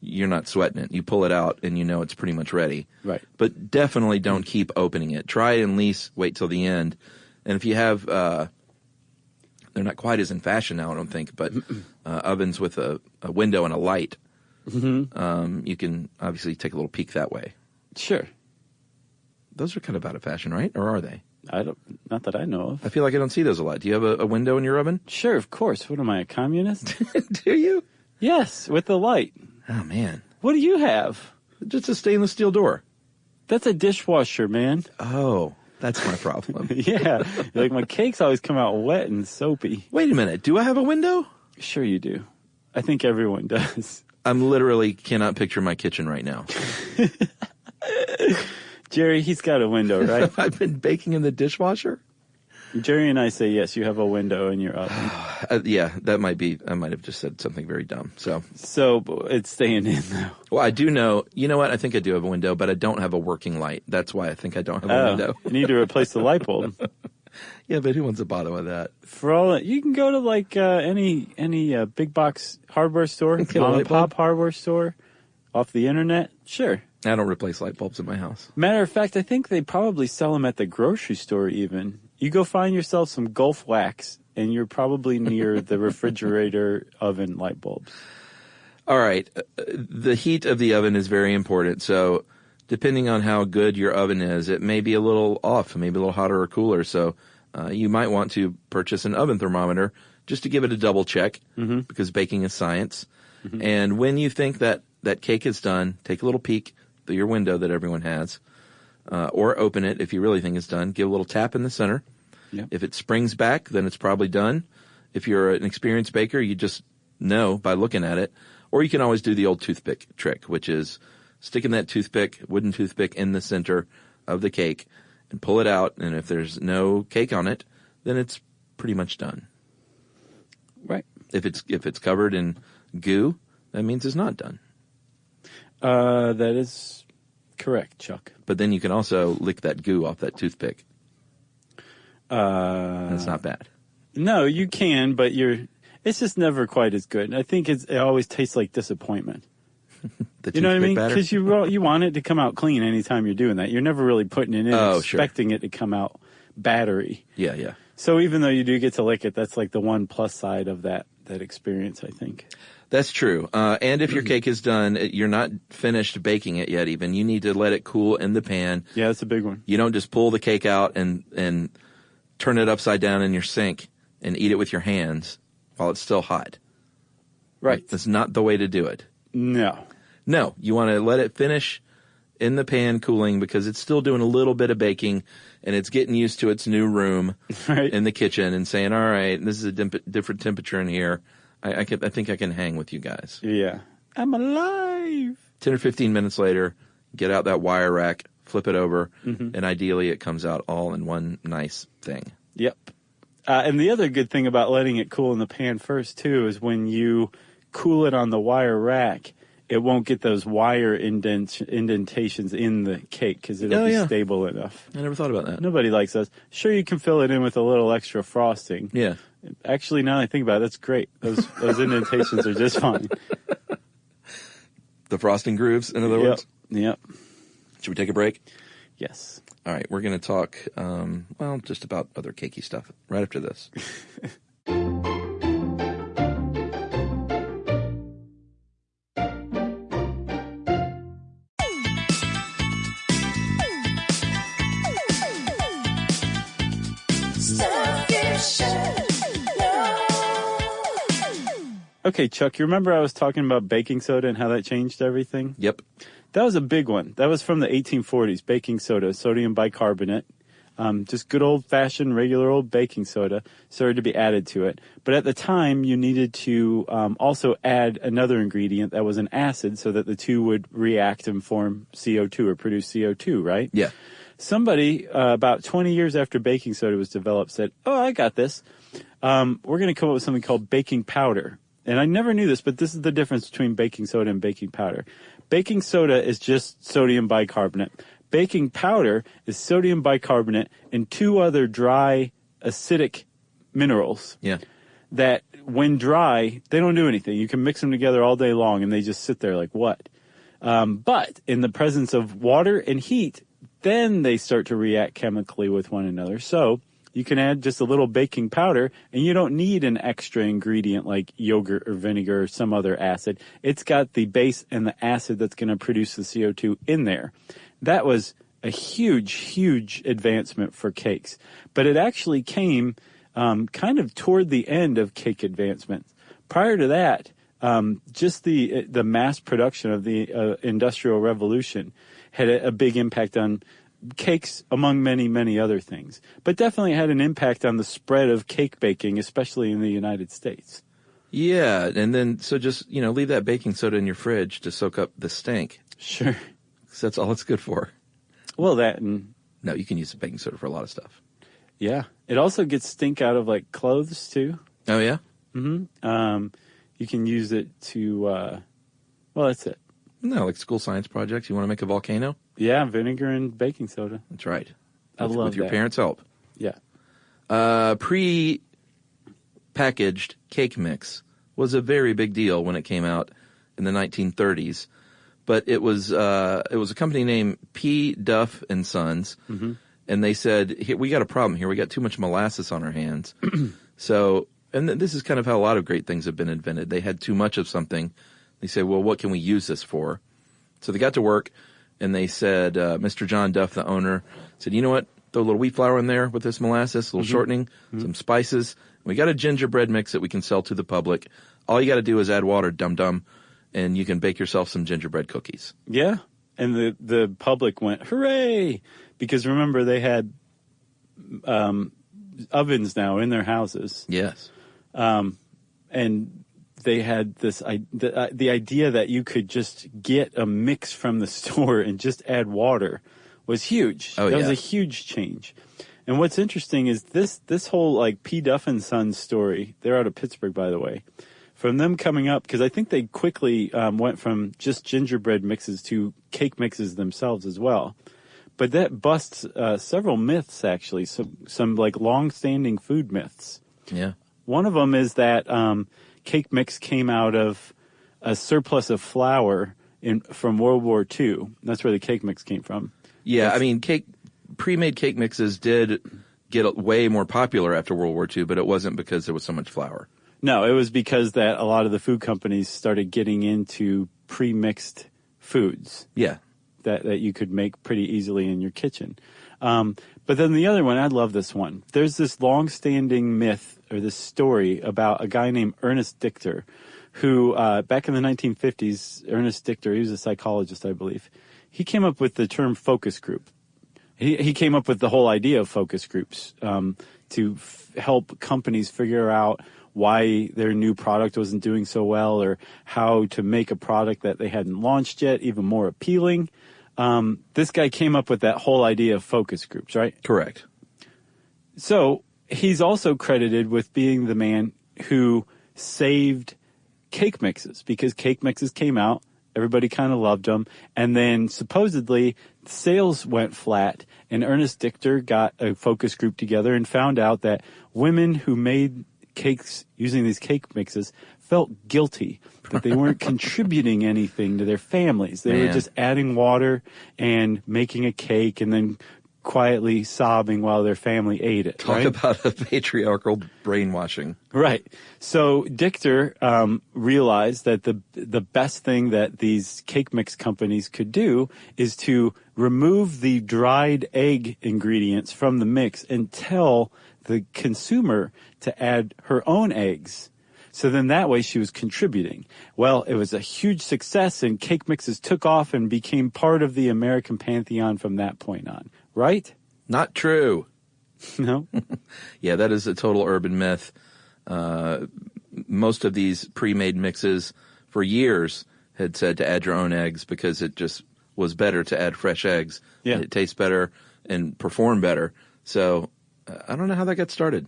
you're not sweating it. You pull it out and you know it's pretty much ready. Right. But definitely don't keep opening it. Try and at least wait till the end. And if you have, they're not quite as in fashion now, I don't think, but ovens with a window and a light. Mm-hmm. You can obviously take a little peek that way. Sure. Those are kind of out of fashion, right? Or are they? Not that I know of. I feel like I don't see those a lot. Do you have a window in your oven? Sure, of course. What am I, a communist? Do you? Yes, with the light. Oh, man. What do you have? Just a stainless steel door. That's a dishwasher, man. Oh, that's my problem. Yeah. Like my cakes always come out wet and soapy. Wait a minute. Do I have a window? Sure you do. I think everyone does. I'm literally cannot picture my kitchen right now. Jerry, he's got a window, right? I've been baking in the dishwasher? Jerry and I say yes, you have a window in your oven. Yeah, that might be. I might have just said something very dumb. So it's staying in, though. Well, I do know. You know what? I think I do have a window, but I don't have a working light. That's why I think I don't have a window. You need to replace the light bulb. Yeah, but who wants the bottom of that? For all you can go to like any big box hardware store, mom and pop hardware store, off the internet. Sure. I don't replace light bulbs in my house. Matter of fact, I think they probably sell them at the grocery store even. You go find yourself some Gulf wax, and you're probably near the refrigerator oven light bulbs. All right. The heat of the oven is very important. So depending on how good your oven is, it may be a little off, maybe a little hotter or cooler. So you might want to purchase an oven thermometer just to give it a double check because baking is science. Mm-hmm. And when you think that cake is done, take a little peek through your window that everyone has, or open it if you really think it's done. Give a little tap in the center. Yep. If it springs back, then it's probably done. If you're an experienced baker, you just know by looking at it. Or you can always do the old toothpick trick, which is sticking that wooden toothpick in the center of the cake and pull it out. And if there's no cake on it, then it's pretty much done. Right. If it's covered in goo, that means it's not done. That is correct, Chuck. But then you can also lick that goo off that toothpick. That's not bad. No, you can, but it's just never quite as good. I think it always tastes like disappointment. You know what I mean? Because you want it to come out clean anytime you're doing that. You're never really putting it in expecting it to come out battery. Yeah, yeah. So even though you do get to lick it, that's like the one plus side of that experience, I think. That's true. And if your cake is done, you're not finished baking it yet even. You need to let it cool in the pan. Yeah, that's a big one. You don't just pull the cake out and turn it upside down in your sink and eat it with your hands while it's still hot. Right. That's not the way to do it. No. No, you want to let it finish in the pan cooling because it's still doing a little bit of baking and it's getting used to its new room in the kitchen and saying, all right, this is a different temperature in here. I think I can hang with you guys. Yeah. I'm alive. 10 or 15 minutes later, get out that wire rack, flip it over, and ideally it comes out all in one nice thing. Yep. And the other good thing about letting it cool in the pan first, too, is when you cool it on the wire rack, it won't get those wire indentations in the cake because it'll be stable enough. I never thought about that. Nobody likes those. Sure, you can fill it in with a little extra frosting. Yeah. Actually, now that I think about it, that's great. Those indentations are just fine. The frosting grooves, in other words? Yep. Should we take a break? Yes. All right, we're going to talk, just about other cakey stuff right after this. Okay, Chuck, you remember I was talking about baking soda and how that changed everything? Yep. That was a big one. That was from the 1840s, baking soda, sodium bicarbonate. Just good old-fashioned, regular old baking soda started to be added to it. But at the time, you needed to also add another ingredient that was an acid so that the two would react and form CO2 or produce CO2, right? Yeah. Somebody, about 20 years after baking soda was developed, said, oh, I got this. We're going to come up with something called baking powder. And I never knew this, but this is the difference between baking soda and baking powder. Baking soda is just sodium bicarbonate. Baking powder is sodium bicarbonate and two other dry acidic minerals. Yeah. That when dry, they don't do anything. You can mix them together all day long and they just sit there like what? But in the presence of water and heat, then they start to react chemically with one another. So you can add just a little baking powder, and you don't need an extra ingredient like yogurt or vinegar or some other acid. It's got the base and the acid that's going to produce the CO2 in there. That was a huge, huge advancement for cakes. But it actually came kind of toward the end of cake advancements. Prior to that, just the mass production of the Industrial Revolution had a big impact on cakes, among many, many other things, but definitely had an impact on the spread of cake baking, especially in the United States. Yeah, and then so just, leave that baking soda in your fridge to soak up the stink. Sure. 'cause that's all it's good for. Well, that and No, you can use the baking soda for a lot of stuff. yeah, it also gets stink out of like clothes too. Oh, yeah? You can use it to, well, that's it. No, like school science projects. You want to make a volcano? Yeah, vinegar and baking soda. That's right. I love with your that. parents' help. Yeah. Pre-packaged cake mix was a very big deal when it came out in the 1930s. But it was a company named P. Duff and Sons, and they said, "Here, we got a problem here. We got too much molasses on our hands." So, and this is kind of how a lot of great things have been invented. They had too much of something. They say, "Well, what can we use this for?" So they got to work, and they said, Mr. John Duff, the owner, said, "You know what? Throw a little wheat flour in there with this molasses, a little shortening, some spices. We got a gingerbread mix that we can sell to the public. All you got to do is add water, dum-dum, and you can bake yourself some gingerbread cookies." Yeah. And the public went, hooray! Because remember, they had ovens now in their houses. Yes. And they had the idea that you could just get a mix from the store and just add water was huge. Oh, that yeah. was a huge change. And what's interesting is this whole like P. Duff and Sons story. They're out of Pittsburgh, by the way. From them coming up, because I think they quickly went from just gingerbread mixes to cake mixes themselves as well. But that busts several myths, actually, some like long-standing food myths. Yeah. One of them is that cake mix came out of a surplus of flour from World War II. That's where the cake mix came from. Yeah, I mean, pre-made cake mixes did get way more popular after World War II, but it wasn't because there was so much flour. No, it was because that a lot of the food companies started getting into pre-mixed foods. Yeah. That you could make pretty easily in your kitchen. But then the other one, I love this one. There's this long-standing myth or this story about a guy named Ernest Dichter who, back in the 1950s, Ernest Dichter, he was a psychologist, I believe. He came up with the term focus group. He came up with the whole idea of focus groups to help companies figure out why their new product wasn't doing so well or how to make a product that they hadn't launched yet even more appealing. This guy came up with that whole idea of focus groups, right? Correct. So he's also credited with being the man who saved cake mixes because cake mixes came out. Everybody kind of loved them. And then supposedly sales went flat and Ernest Dichter got a focus group together and found out that women who made cakes using these cake mixes felt guilty that they weren't contributing anything to their families. They were just adding water and making a cake and then quietly sobbing while their family ate it. Talk about a patriarchal brainwashing. Right. So Dichter realized that the best thing that these cake mix companies could do is to remove the dried egg ingredients from the mix and tell the consumer to add her own eggs. So then that way she was contributing. Well, it was a huge success and cake mixes took off and became part of the American pantheon from that point on. Right? Not true. No? Yeah, that is a total urban myth. Most of these pre-made mixes for years had said to add your own eggs because it just was better to add fresh eggs. Yeah. It tastes better and perform better. So I don't know how that got started.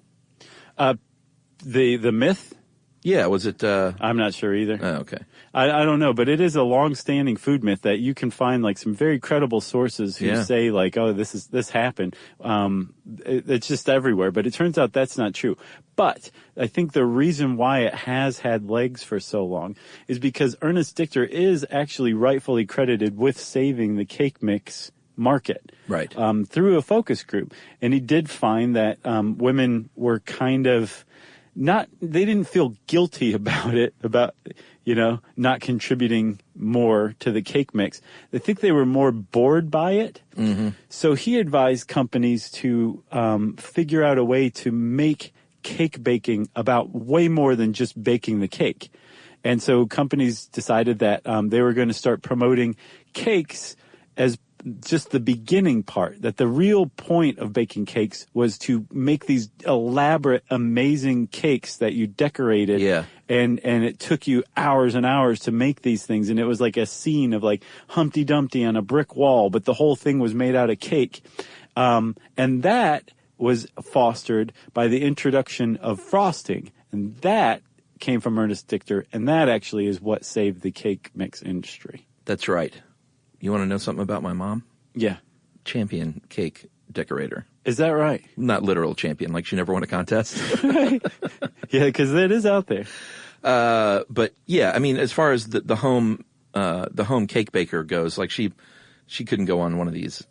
The myth? Yeah, was it? I'm not sure either. Oh, okay. I don't know, but it is a long-standing food myth that you can find like some very credible sources who say like, oh, this happened. It's just everywhere, but it turns out that's not true. But I think the reason why it has had legs for so long is because Ernest Dichter is actually rightfully credited with saving the cake mix market. Right. Through a focus group. And he did find that women were kind of they didn't feel guilty about it, not contributing more to the cake mix. I think they were more bored by it. Mm-hmm. So he advised companies to figure out a way to make cake baking about way more than just baking the cake. And so companies decided that they were going to start promoting cakes as just the beginning part, that the real point of baking cakes was to make these elaborate, amazing cakes that you decorated. Yeah. And it took you hours and hours to make these things. And it was like a scene of like Humpty Dumpty on a brick wall, but the whole thing was made out of cake. And that was fostered by the introduction of frosting. And that came from Ernest Dichter. And that actually is what saved the cake mix industry. That's right. You want to know something about my mom? Yeah. Champion cake decorator. Is that right? Not literal champion, like she never won a contest. Yeah, because it is out there. But yeah, I mean, as far as the home cake baker goes, like she couldn't go on one of these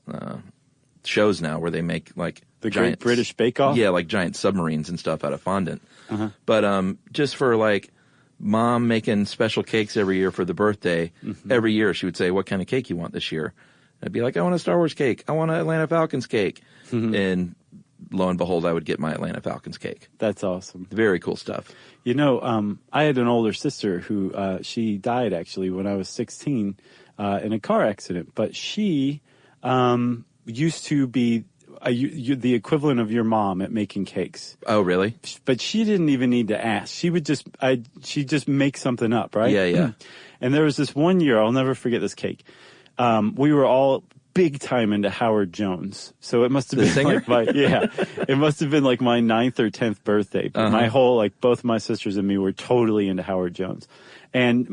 shows now where they make like the Great British Bake Off. Yeah, like giant submarines and stuff out of fondant. Uh-huh. But just for like mom making special cakes every year for the birthday, every year she would say, "What kind of cake you want this year?" I'd be like, "I want a Star Wars cake. I want an Atlanta Falcons cake." And lo and behold, I would get my Atlanta Falcons cake. That's awesome. Very cool stuff. You know, I had an older sister who she died actually when I was 16 in a car accident. But she used to be the equivalent of your mom at making cakes. Oh, really? But she didn't even need to ask. She would she'd just make something up, right? Yeah. And there was this one year, I'll never forget this cake. We were all big time into Howard Jones. So it must have been singer? it must have been like my 9th or 10th birthday. But my whole, like both my sisters and me were totally into Howard Jones. And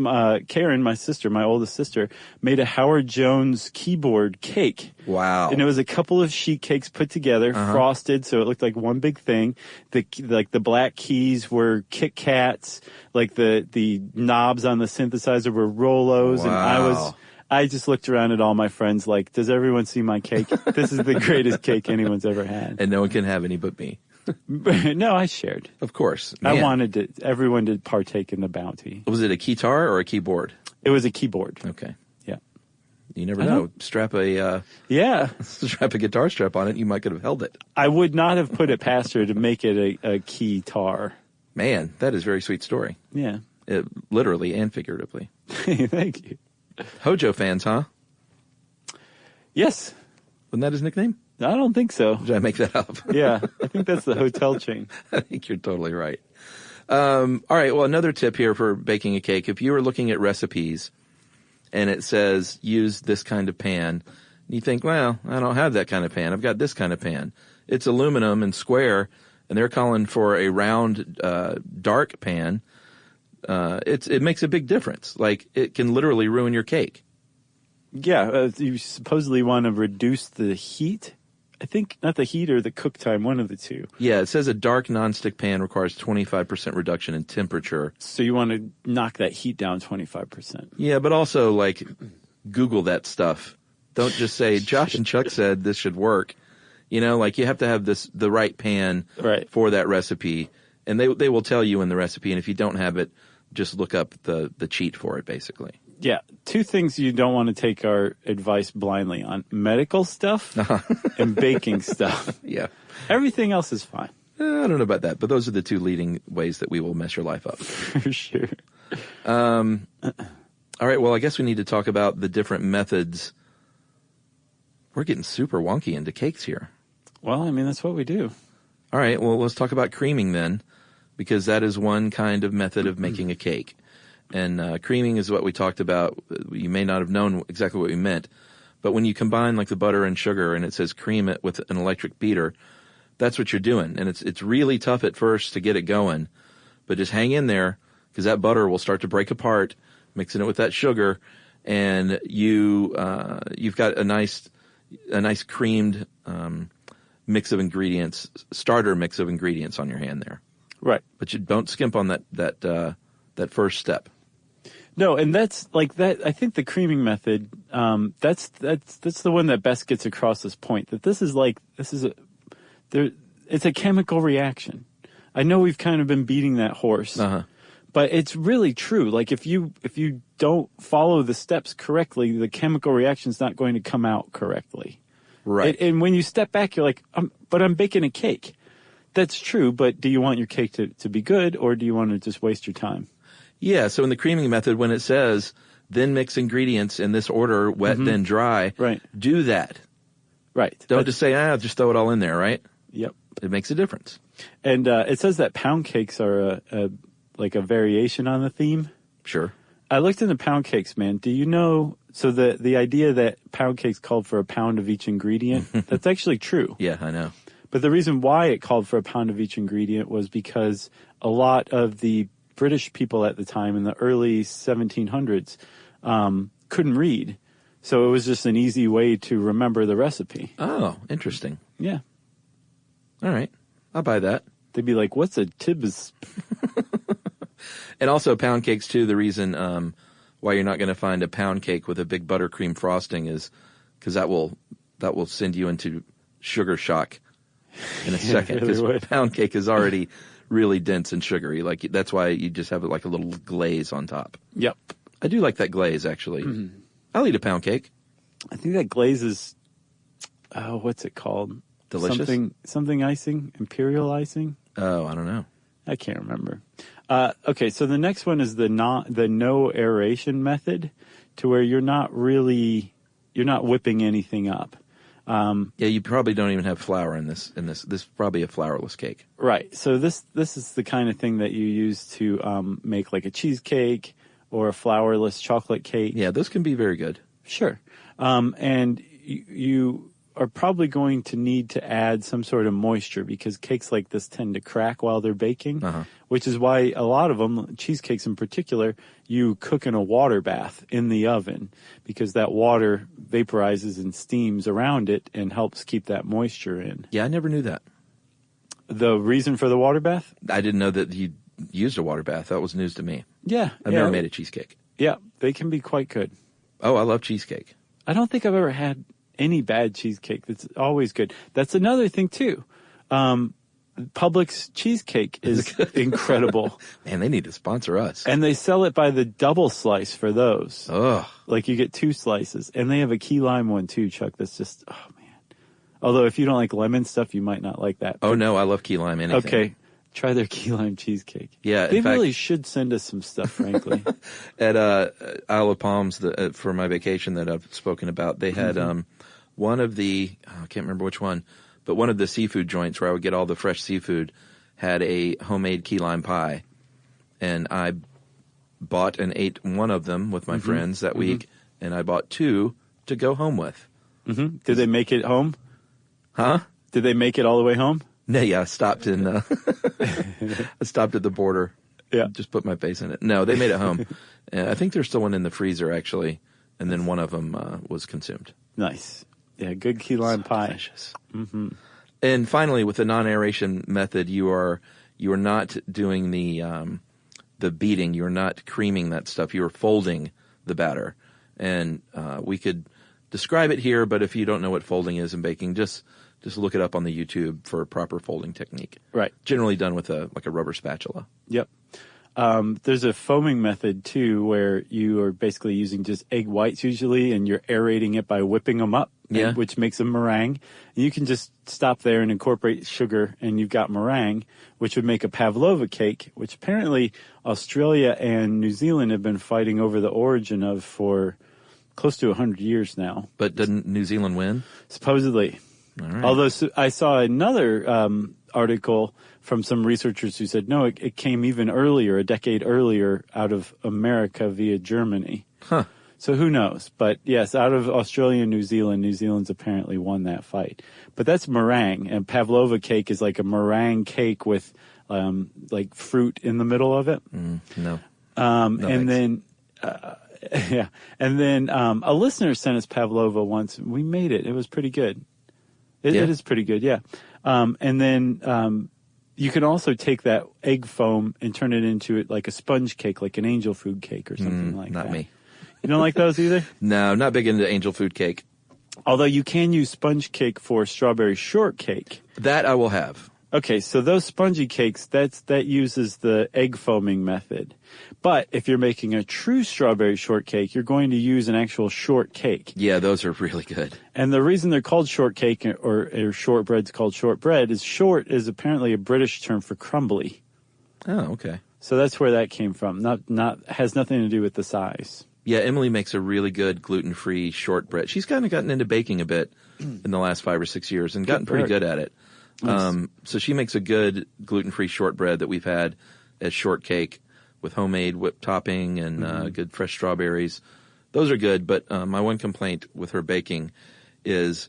Karen, my sister, my oldest sister, made a Howard Jones keyboard cake. Wow. And it was a couple of sheet cakes put together, frosted, so it looked like one big thing. The black keys were Kit Kats, like the knobs on the synthesizer were Rolos, wow. and I just looked around at all my friends like, does everyone see my cake? This is the greatest cake anyone's ever had. And no one can have any but me. No, I shared. Of course. Man. I wanted everyone to partake in the bounty. Was it a guitar or a keyboard? It was a keyboard. Okay. Yeah. You never know. Strap a guitar strap on it, you might could have held it. I would not have put it past her to make it a keytar. Man, that is a very sweet story. Yeah. Literally and figuratively. Thank you. Hojo fans, huh? Yes. Wasn't that his nickname? I don't think so. Did I make that up? Yeah, I think that's the hotel chain. I think you're totally right. All right, well, another tip here for baking a cake. If you were looking at recipes and it says use this kind of pan, you think, well, I don't have that kind of pan. I've got this kind of pan. It's aluminum and square, and they're calling for a round, dark pan. It makes a big difference. Like, it can literally ruin your cake. Yeah, you supposedly want to reduce the heat. I think not the heat or the cook time, one of the two. Yeah, it says a dark nonstick pan requires 25% reduction in temperature. So you want to knock that heat down 25%. Yeah, but also, like, Google that stuff. Don't just say, Josh and Chuck said this should work. You know, like, you have to have the right pan for that recipe. And they will tell you in the recipe, and if you don't have it, just look up the cheat for it, basically. Yeah, two things you don't want to take our advice blindly on: medical stuff and baking stuff. Yeah. Everything else is fine. I don't know about that, but those are the two leading ways that we will mess your life up. For sure. All right, well, I guess we need to talk about the different methods. We're getting super wonky into cakes here. Well, I mean, that's what we do. All right, well, let's talk about creaming then, because that is one kind of method of making a cake. And creaming is what we talked about. You may not have known exactly what we meant, but when you combine like the butter and sugar and it says cream it with an electric beater, that's what you're doing. And it's really tough at first to get it going, but just hang in there because that butter will start to break apart, mixing it with that sugar, and you've got a nice creamed mix of ingredients, starter mix of ingredients on your hand there. Right. But you don't skimp on that first step. No, and that's like that. I think the creaming method, that's the one that best gets across this point. That it's a chemical reaction. I know we've kind of been beating that horse, but it's really true. Like if you don't follow the steps correctly, the chemical reaction's not going to come out correctly. Right. And when you step back, you're like, but I'm baking a cake. That's true, but do you want your cake to be good, or do you want to just waste your time? Yeah, so in the creaming method, when it says then mix ingredients in this order, wet, then dry. Right. Do that. Right. Don't just say, just throw it all in there, right? Yep. It makes a difference. And it says that pound cakes are like a variation on the theme. Sure. I looked into pound cakes, man. Do you know? So the idea that pound cakes called for a pound of each ingredient, that's actually true. Yeah, I know. But the reason why it called for a pound of each ingredient was because a lot of the British people at the time in the early 1700s couldn't read. So it was just an easy way to remember the recipe. Oh, interesting. Yeah. All right. I'll buy that. They'd be like, what's a tibs? And also pound cakes, too. The reason why you're not going to find a pound cake with a big buttercream frosting is because that will send you into sugar shock in a second. Because pound cake is already really dense and sugary. Like that's why you just have like a little glaze on top. Yep. I do like that glaze, actually. Mm-hmm. I'll eat a pound cake. I think that glaze is, what's it called? Delicious? Something icing? Imperial icing? Oh, I don't know. I can't remember. Okay, so the next one is the no aeration method, to where you're not whipping anything up. Yeah, you probably don't even have flour in this. This is probably a flourless cake. Right. So this is the kind of thing that you use to make like a cheesecake or a flourless chocolate cake. Yeah, those can be very good. Sure. And you are probably going to need to add some sort of moisture because cakes like this tend to crack while they're baking, which is why a lot of them, cheesecakes in particular, you cook in a water bath in the oven because that water vaporizes and steams around it and helps keep that moisture in. Yeah, I never knew that. The reason for the water bath? I didn't know that you used a water bath. That was news to me. Yeah. I've never made a cheesecake. Yeah, they can be quite good. Oh, I love cheesecake. I don't think I've ever had any bad cheesecake. That's always good. That's another thing, too. Publix cheesecake is incredible. Man, they need to sponsor us. And they sell it by the double slice for those. Ugh. Like you get 2 slices. And they have a key lime one, too, Chuck. That's just, oh, man. Although if you don't like lemon stuff, you might not like that. Oh, no, I love key lime anything. Okay. Try their key lime cheesecake. Yeah, they really should send us some stuff, frankly. At Isle of Palms, for my vacation that I've spoken about, they had one of the I can't remember which one, but one of the seafood joints where I would get all the fresh seafood had a homemade key lime pie, and I bought and ate one of them with my friends that week, and I bought 2 to go home with. Did they make it home? Huh? Did they make it all the way home? No, yeah, I stopped in. I stopped at the border. Yeah, just put my face in it. No, they made it home. I think there's still one in the freezer actually, and then one of them was consumed. Nice. Yeah, good key lime pie. Delicious. Mm-hmm. And finally, with the non-aeration method, you are not doing the beating. You're not creaming that stuff. You are folding the batter, and we could describe it here. But if you don't know what folding is in baking, just look it up on the YouTube for a proper folding technique. Right. Generally done with a rubber spatula. Yep. There's a foaming method, too, where you are basically using just egg whites usually, and you're aerating it by whipping them up, which makes a meringue. And you can just stop there and incorporate sugar, and you've got meringue, which would make a pavlova cake, which apparently Australia and New Zealand have been fighting over the origin of for close to 100 years now. But didn't New Zealand win? Supposedly. All right. Although I saw another article from some researchers who said, no, it came even earlier, a decade earlier, out of America via Germany. Huh. So who knows? But yes, out of Australia and New Zealand's apparently won that fight. But that's meringue, and pavlova cake is like a meringue cake with like fruit in the middle of it. No. And then... yeah. And then a listener sent us pavlova once. We made it. It was pretty good. It is pretty good, yeah. And then you can also take that egg foam and turn it into like a sponge cake, like an angel food cake or something like that. Not me. You don't like those either? No, not big into angel food cake. Although you can use sponge cake for strawberry shortcake. That I will have. Okay, so those spongy cakes, that uses the egg foaming method. But if you're making a true strawberry shortcake, you're going to use an actual shortcake. Yeah, those are really good. And the reason they're called shortcake or shortbread's called shortbread is short is apparently a British term for crumbly. Oh, okay. So that's where that came from. Not has nothing to do with the size. Yeah, Emily makes a really good gluten-free shortbread. She's kind of gotten into baking a bit in the last 5 or 6 years and gotten pretty good at it. Nice. So she makes a good gluten-free shortbread that we've had as shortcake with homemade whipped topping and good fresh strawberries. Those are good, but my one complaint with her baking is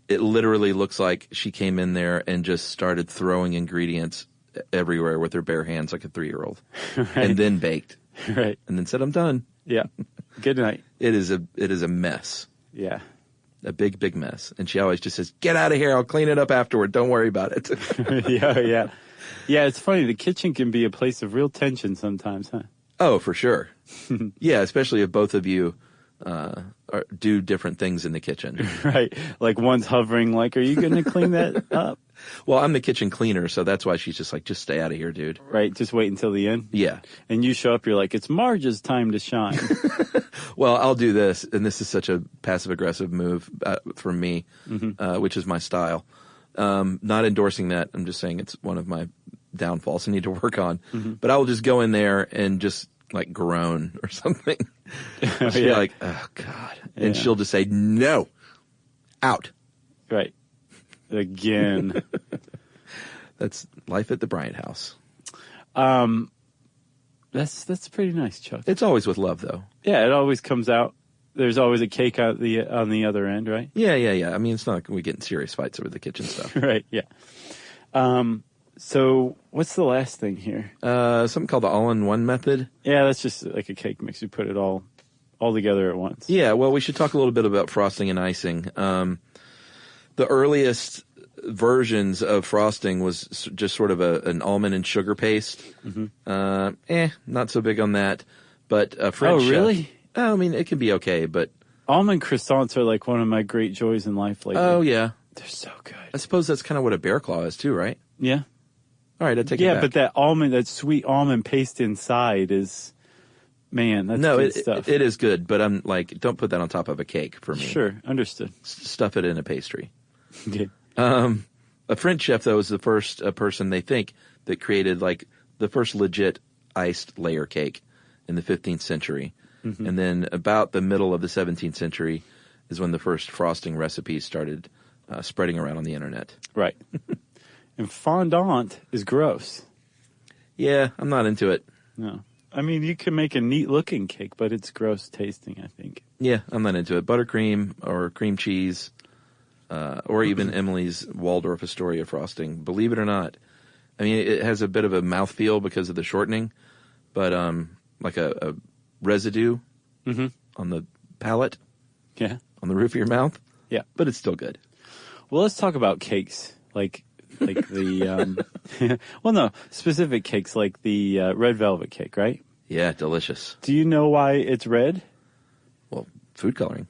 it literally looks like she came in there and just started throwing ingredients everywhere with her bare hands like a 3-year-old, Right. and then baked, Right. and then said, "I'm done." Yeah. Good night. It is a mess, Yeah. a big mess, and she always just says, "Get out of here! I'll clean it up afterward. Don't worry about it." Yeah. Yeah, it's funny. The kitchen can be a place of real tension sometimes, huh? Oh, for sure. Yeah, especially if both of you do different things in the kitchen. Right. Like one's hovering like, are you going to clean that up? Well, I'm the kitchen cleaner, so that's why she's just like, just stay out of here, dude. Right. Just wait until the end. Yeah. And you show up, you're like, it's Marge's time to shine. Well, I'll do this, and this is such a passive-aggressive move from me, which is my style. Not endorsing that. I'm just saying it's one of my downfalls I need to work on. But I will just go in there and just like groan or something. She'll be like, "Oh, God." And she'll just say, "No, out." Right. Again. That's life at the Bryant house. That's pretty nice, Chuck. It's always with love, though. Yeah, it always comes out. There's always a cake on the other end, right? Yeah. I mean, it's not like we get in serious fights over the kitchen stuff. Right, yeah. So what's the last thing here? Something called the all-in-one method. Yeah, that's just like a cake mix. You put it all together at once. Yeah, well, we should talk a little bit about frosting and icing. The earliest versions of frosting was just sort of an almond and sugar paste. Not so big on that. But French. Oh, really? I mean, it can be okay, but Almond croissants are like one of my great joys in life lately. oh yeah, They're so good. I suppose that's kind of what a bear claw is too, right? Yeah. All right, I take it Yeah, back. but that sweet almond paste inside is, man, that's good stuff. It is good, but I'm like, don't put that on top of a cake for me. Sure, understood. Stuff it in a pastry. Okay. A French chef, though, was the first person they think that created like the first legit iced layer cake in the 15th century. And then about the middle of the 17th century is when the first frosting recipes started spreading around on the internet. Right. And fondant is gross. Yeah, I'm not into it. No. I mean, you can make a neat looking cake, but it's gross tasting, I think. Yeah, I'm not into it. Buttercream or cream cheese, or even Emily's Waldorf Astoria frosting. Believe it or not. I mean, it has a bit of a mouthfeel because of the shortening, but like a residue on the palate, Yeah. on the roof of your mouth. Yeah. But it's still good. Well, let's talk about cakes. Like the, well, no, specific cakes like the red velvet cake, right? Yeah, delicious. Do you know why it's red? Well, food coloring.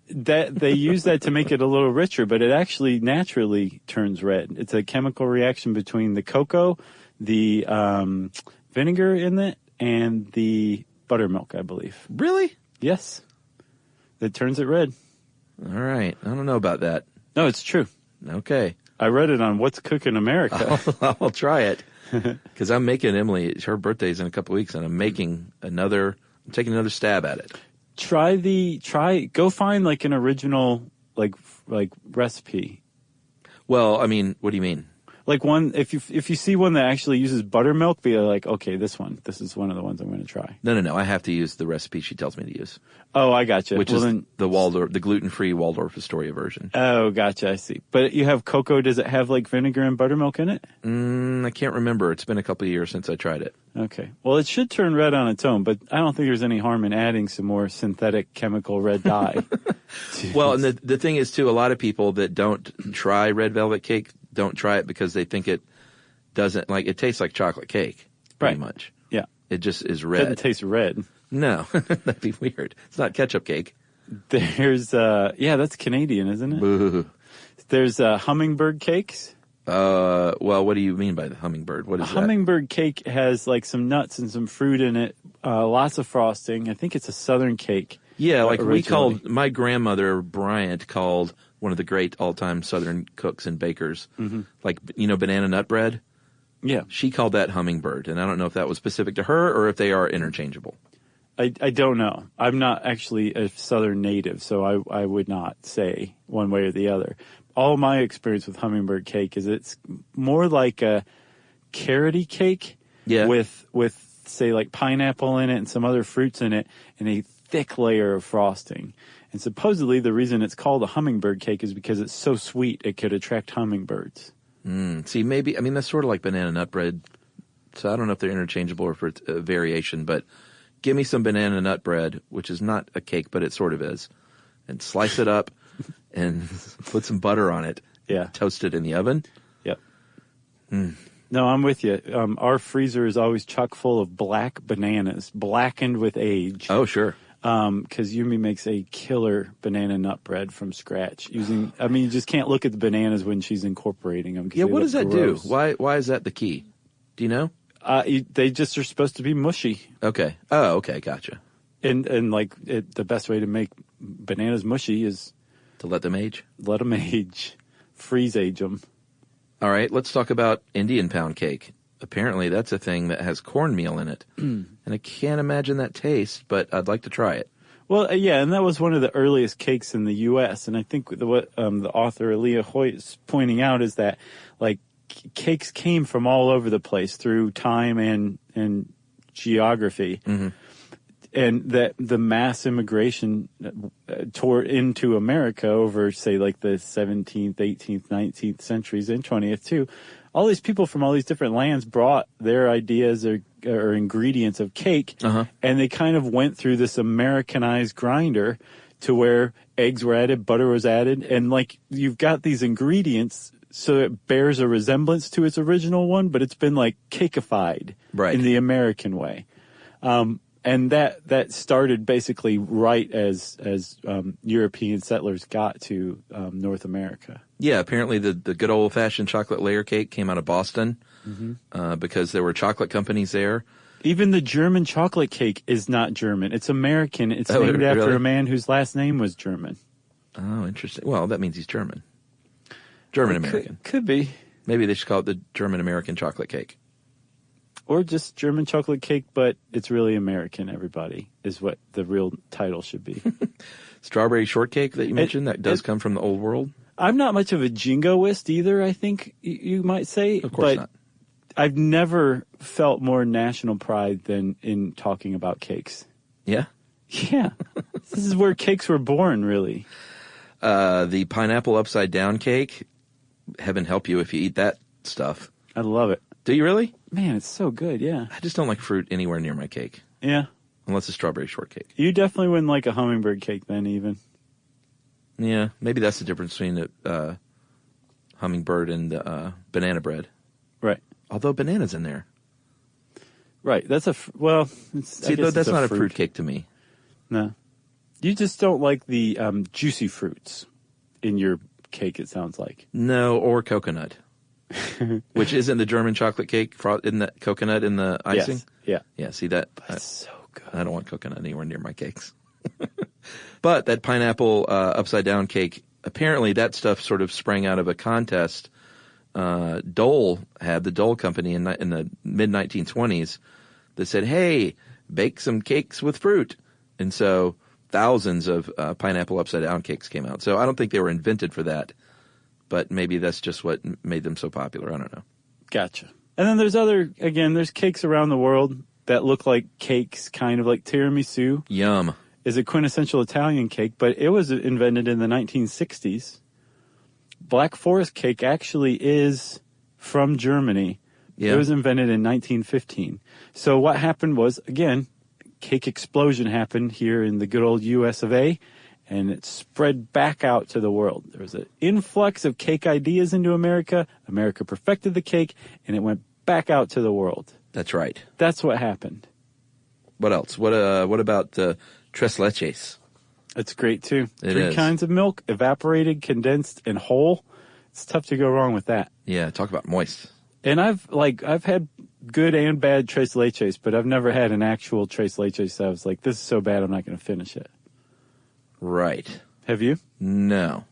That they use that to make it a little richer, but it actually naturally turns red. It's a chemical reaction between the cocoa, the vinegar in it, and the buttermilk, I believe. Really? Yes. That turns it red. All right. I don't know about that. No, it's true. Okay. I read it on What's Cooking America. I'll try it. Because I'm making Emily, her birthday's in a couple weeks, and I'm taking another stab at it. Go find like an original, like recipe. Well, I mean, what do you mean? Like one, if you see one that actually uses buttermilk, be like, okay, this is one of the ones I'm going to try. No. I have to use the recipe she tells me to use. Oh, I gotcha. Which is the gluten-free Waldorf Astoria version. Oh, gotcha. I see. But you have cocoa. Does it have like vinegar and buttermilk in it? I can't remember. It's been a couple of years since I tried it. Okay. Well, it should turn red on its own, but I don't think there's any harm in adding some more synthetic chemical red dye. Well, and the thing is, too, a lot of people that don't try red velvet cake don't try it because they think it doesn't, like, it tastes like chocolate cake, pretty much. Yeah. It just is red. It doesn't taste red. No, that'd be weird. It's not ketchup cake. There's, that's Canadian, isn't it? Boo. There's hummingbird cakes. Well, what do you mean by the hummingbird? What is that? Hummingbird cake has like some nuts and some fruit in it, lots of frosting. I think it's a southern cake. Yeah, like originally. my grandmother, Bryant, called one of the great all-time Southern cooks and bakers, like, banana nut bread. Yeah. She called that hummingbird, and I don't know if that was specific to her or if they are interchangeable. I don't know. I'm not actually a Southern native, so I would not say one way or the other. All my experience with hummingbird cake is it's more like a carroty cake with say like pineapple in it and some other fruits in it and a thick layer of frosting. And supposedly the reason it's called a hummingbird cake is because it's so sweet it could attract hummingbirds. See, maybe, I mean, that's sort of like banana nut bread. So I don't know if they're interchangeable or if it's a variation, but give me some banana nut bread, which is not a cake, but it sort of is, and slice it up and put some butter on it. Yeah. Toast it in the oven. Yep. No, I'm with you. Our freezer is always chock full of black bananas, blackened with age. Oh, sure. Because Yumi makes a killer banana nut bread from scratch using, I mean, you just can't look at the bananas when she's incorporating them. Yeah, what does that do? Why is that the key? Do you know? They just are supposed to be mushy. Okay. Oh, okay. Gotcha. And like the best way to make bananas mushy is to let them age. Let them age. Freeze age them. All right. Let's talk about Indian pound cake. Apparently, that's a thing that has cornmeal in it. And I can't imagine that taste, but I'd like to try it. Well, yeah, and that was one of the earliest cakes in the U.S. And I think what the author Aaliyah Hoyt is pointing out is that, like, cakes came from all over the place through time and geography. Mm-hmm. And that the mass immigration into America over, say, like the 17th, 18th, 19th centuries and 20th, too. All these people from all these different lands brought their ideas or ingredients of cake, and they kind of went through this Americanized grinder to where eggs were added, butter was added, and, like, you've got these ingredients so it bears a resemblance to its original one, but it's been, like, cakeified in the American way. And that started basically right as European settlers got to North America. Yeah, apparently the good old-fashioned chocolate layer cake came out of Boston because there were chocolate companies there. Even the German chocolate cake is not German. It's American. It's named after a man whose last name was German. Oh, interesting. Well, that means he's German. German-American. Could be. Maybe they should call it the German-American chocolate cake. Or just German chocolate cake, but it's really American, everybody, is what the real title should be. Strawberry shortcake that you mentioned, that does come from the old world? I'm not much of a jingoist either, I think you might say. Of course not. I've never felt more national pride than in talking about cakes. Yeah? Yeah. This is where cakes were born, really. The pineapple upside down cake, heaven help you if you eat that stuff. I love it. Do you really? Man, it's so good, yeah. I just don't like fruit anywhere near my cake. Yeah. Unless it's strawberry shortcake. You definitely wouldn't like a hummingbird cake then, even. Yeah, maybe that's the difference between the hummingbird and the banana bread. Right. Although banana's in there. Right. That's that's not a fruit cake to me. No. You just don't like the juicy fruits in your cake, it sounds like. No, or coconut. Which isn't the German chocolate cake, isn't that coconut in the icing? Yes. Yeah. Yeah, see that? That's so good. I don't want coconut anywhere near my cakes. But that pineapple upside down cake, apparently that stuff sort of sprang out of a contest. Dole had the Dole Company in the mid-1920s that said, hey, bake some cakes with fruit. And so thousands of pineapple upside down cakes came out. So I don't think they were invented for that. But maybe that's just what made them so popular. I don't know. Gotcha. And then there's cakes around the world that look like cakes, kind of like tiramisu. Yum. Is a quintessential Italian cake, but it was invented in the 1960s. Black Forest cake actually is from Germany. Yeah. It was invented in 1915. So what happened was, again, cake explosion happened here in the good old US of A. And it spread back out to the world. There was an influx of cake ideas into America. America perfected the cake, and it went back out to the world. That's right. That's what happened. What else? What about tres leches? It's great, too. It 3 is. kinds of milk, evaporated, condensed, and whole. It's tough to go wrong with that. Yeah, talk about moist. And I've had good and bad tres leches, but I've never had an actual tres leches that I was like, this is so bad I'm not going to finish it. Right. Have you? No.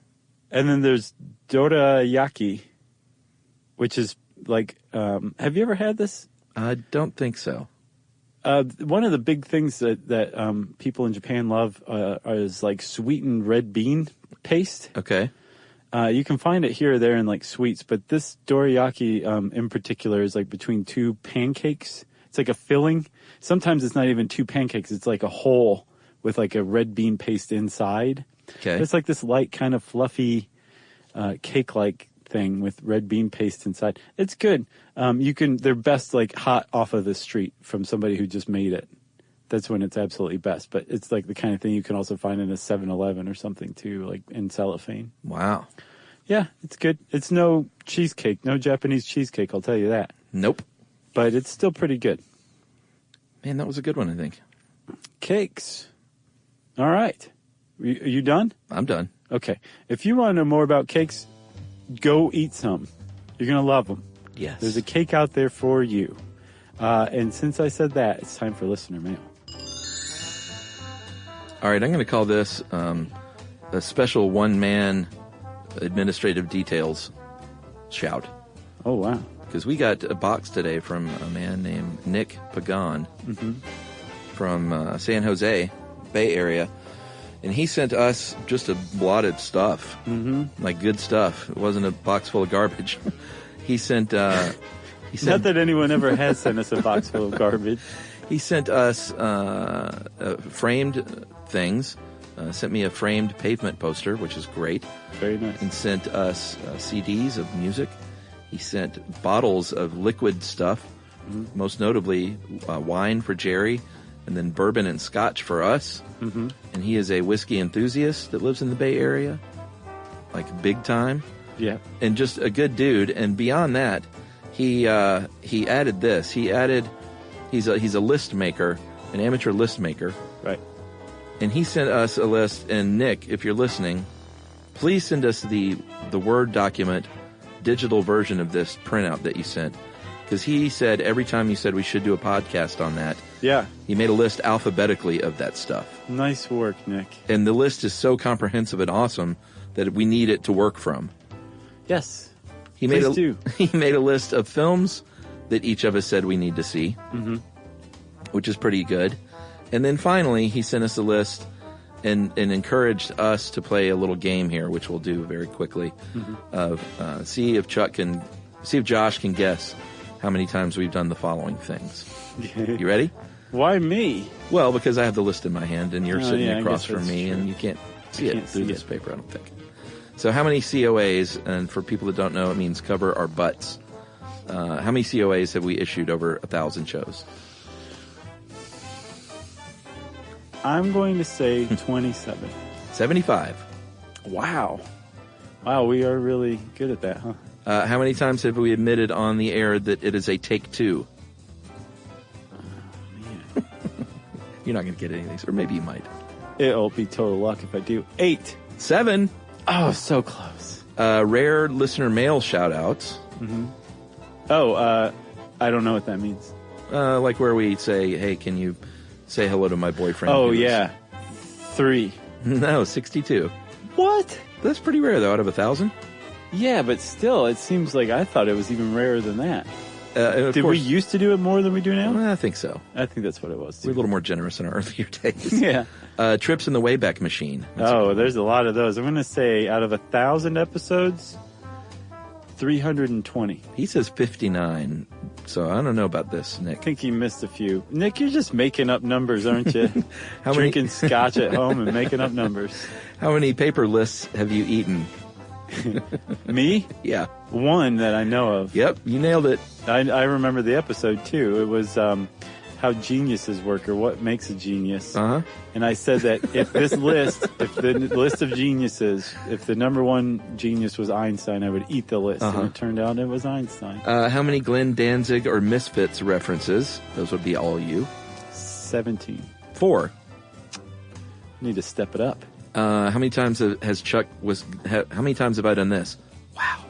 And then there's dorayaki, which is like, have you ever had this? I don't think so. One of the big things that people in Japan love is like sweetened red bean paste. Okay. You can find it here or there in like sweets, but this dorayaki in particular is like between two pancakes. It's like a filling. Sometimes it's not even two pancakes. It's like a hole with like a red bean paste inside. Okay. It's like this light kind of fluffy cake-like thing with red bean paste inside. It's good. They're best like hot off of the street from somebody who just made it. That's when it's absolutely best. But it's like the kind of thing you can also find in a 7-Eleven or something too, like in cellophane. Wow. Yeah, it's good. It's no cheesecake, no Japanese cheesecake, I'll tell you that. Nope. But it's still pretty good. Man, that was a good one, I think. Cakes. All right. Are you done? I'm done. Okay. If you want to know more about cakes, go eat some. You're going to love them. Yes. There's a cake out there for you. And since I said that, it's time for listener mail. All right, I'm going to call this a special one-man administrative details shout. Oh, wow. Because we got a box today from a man named Nick Pagan from San Jose, Bay Area. And he sent us just a lot of stuff, like good stuff. It wasn't a box full of garbage. He sent... Not that anyone ever has sent us a box full of garbage. He sent us framed things. Sent me a framed pavement poster, which is great. Very nice. And sent us CDs of music. He sent bottles of liquid stuff, most notably wine for Jerry, and then bourbon and scotch for us. Mm-hmm. And he is a whiskey enthusiast that lives in the Bay Area, like big time. Yeah. And just a good dude. And beyond that, he added this. He's a list maker, an amateur list maker. Right. And he sent us a list. And Nick, if you're listening, please send us the Word document, digital version of this printout that you sent. Because he said every time you said we should do a podcast on that, yeah, he made a list alphabetically of that stuff. Nice work, Nick. And the list is so comprehensive and awesome that we need it to work from. Yes. He made a list of films that each of us said we need to see, which is pretty good. And then finally, he sent us a list and encouraged us to play a little game here, which we'll do very quickly, of see if Josh can guess how many times we've done the following things. You ready? Why me? Well, because I have the list in my hand and you're sitting across from me true. And you can't see it through this paper, I don't think. So how many COAs, and for people that don't know, it means cover our butts. How many COAs have we issued over 1,000 shows? I'm going to say 27. 75. Wow. Wow, we are really good at that, huh? How many times have we admitted on the air that it is a take two? Man. You're not going to get any of these, or maybe you might. It'll be total luck if I do. 8. 7. Oh, so close. Rare listener mail shout-outs. Oh, I don't know what that means. Like where we say, hey, can you say hello to my boyfriend? Oh, yeah. 3. No, 62. What? That's pretty rare, though, out of 1,000. Yeah, but still, it seems like I thought it was even rarer than that. Did we used to do it more than we do now? I think so. I think that's what it was, too. We're a little more generous in our earlier days. Yeah. Trips in the Wayback Machine. There's a lot of those. I'm going to say out of 1,000 episodes, 320. He says 59, so I don't know about this, Nick. I think he missed a few. Nick, you're just making up numbers, aren't you? Drinking scotch at home and making up numbers. How many paper lists have you eaten? Me? Yeah. One that I know of. Yep, you nailed it. I remember the episode, too. It was how geniuses work, or what makes a genius. Uh-huh. And I said that if the list of geniuses, if the number one genius was Einstein, I would eat the list. And it turned out it was Einstein. How many Glenn Danzig or Misfits references? Those would be all you. 17. 4. Need to step it up. How many times how many times have I done this? Wow.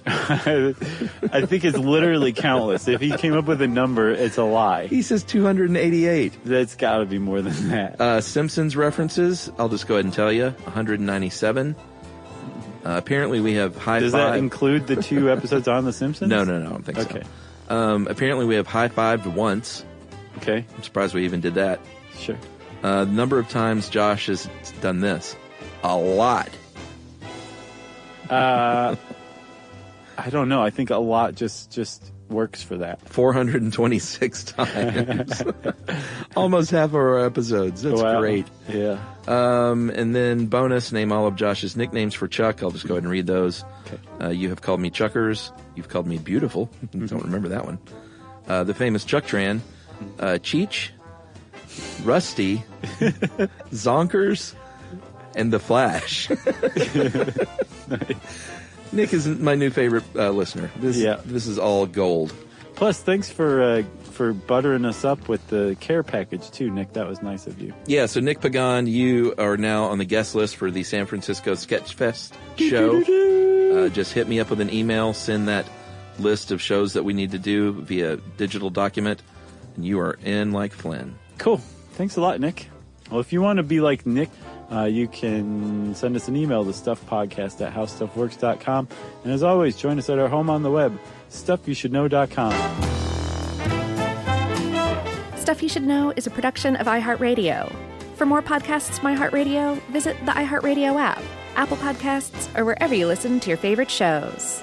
I think it's literally countless. If he came up with a number, it's a lie. He says 288. That's got to be more than that. Simpsons references, I'll just go ahead and tell you, 197. Apparently we have high Does five. That include the 2 episodes on The Simpsons? No, I don't think so. Okay. Apparently we have high-fived once. Okay. I'm surprised we even did that. Sure. The number of times Josh has done this. A lot. I don't know. I think a lot just works for that. 426 times. Almost half of our episodes. That's great. Yeah. And then bonus, name all of Josh's nicknames for Chuck. I'll just go ahead and read those. Okay. You have called me Chuckers. You've called me Beautiful. Don't remember that one. The famous Chuck Tran. Cheech. Rusty. Zonkers. And The Flash. Nick is my new favorite listener. This is all gold. Plus, thanks for buttering us up with the care package, too, Nick. That was nice of you. Yeah, so Nick Pagan, you are now on the guest list for the San Francisco Sketch Fest show. Just hit me up with an email, send that list of shows that we need to do via digital document, and you are in like Flynn. Cool. Thanks a lot, Nick. Well, if you want to be like Nick, you can send us an email to stuffpodcast@howstuffworks.com. And as always, join us at our home on the web, stuffyoushouldknow.com. Stuff You Should Know is a production of iHeartRadio. For more podcasts from iHeartRadio, visit the iHeartRadio app, Apple Podcasts, or wherever you listen to your favorite shows.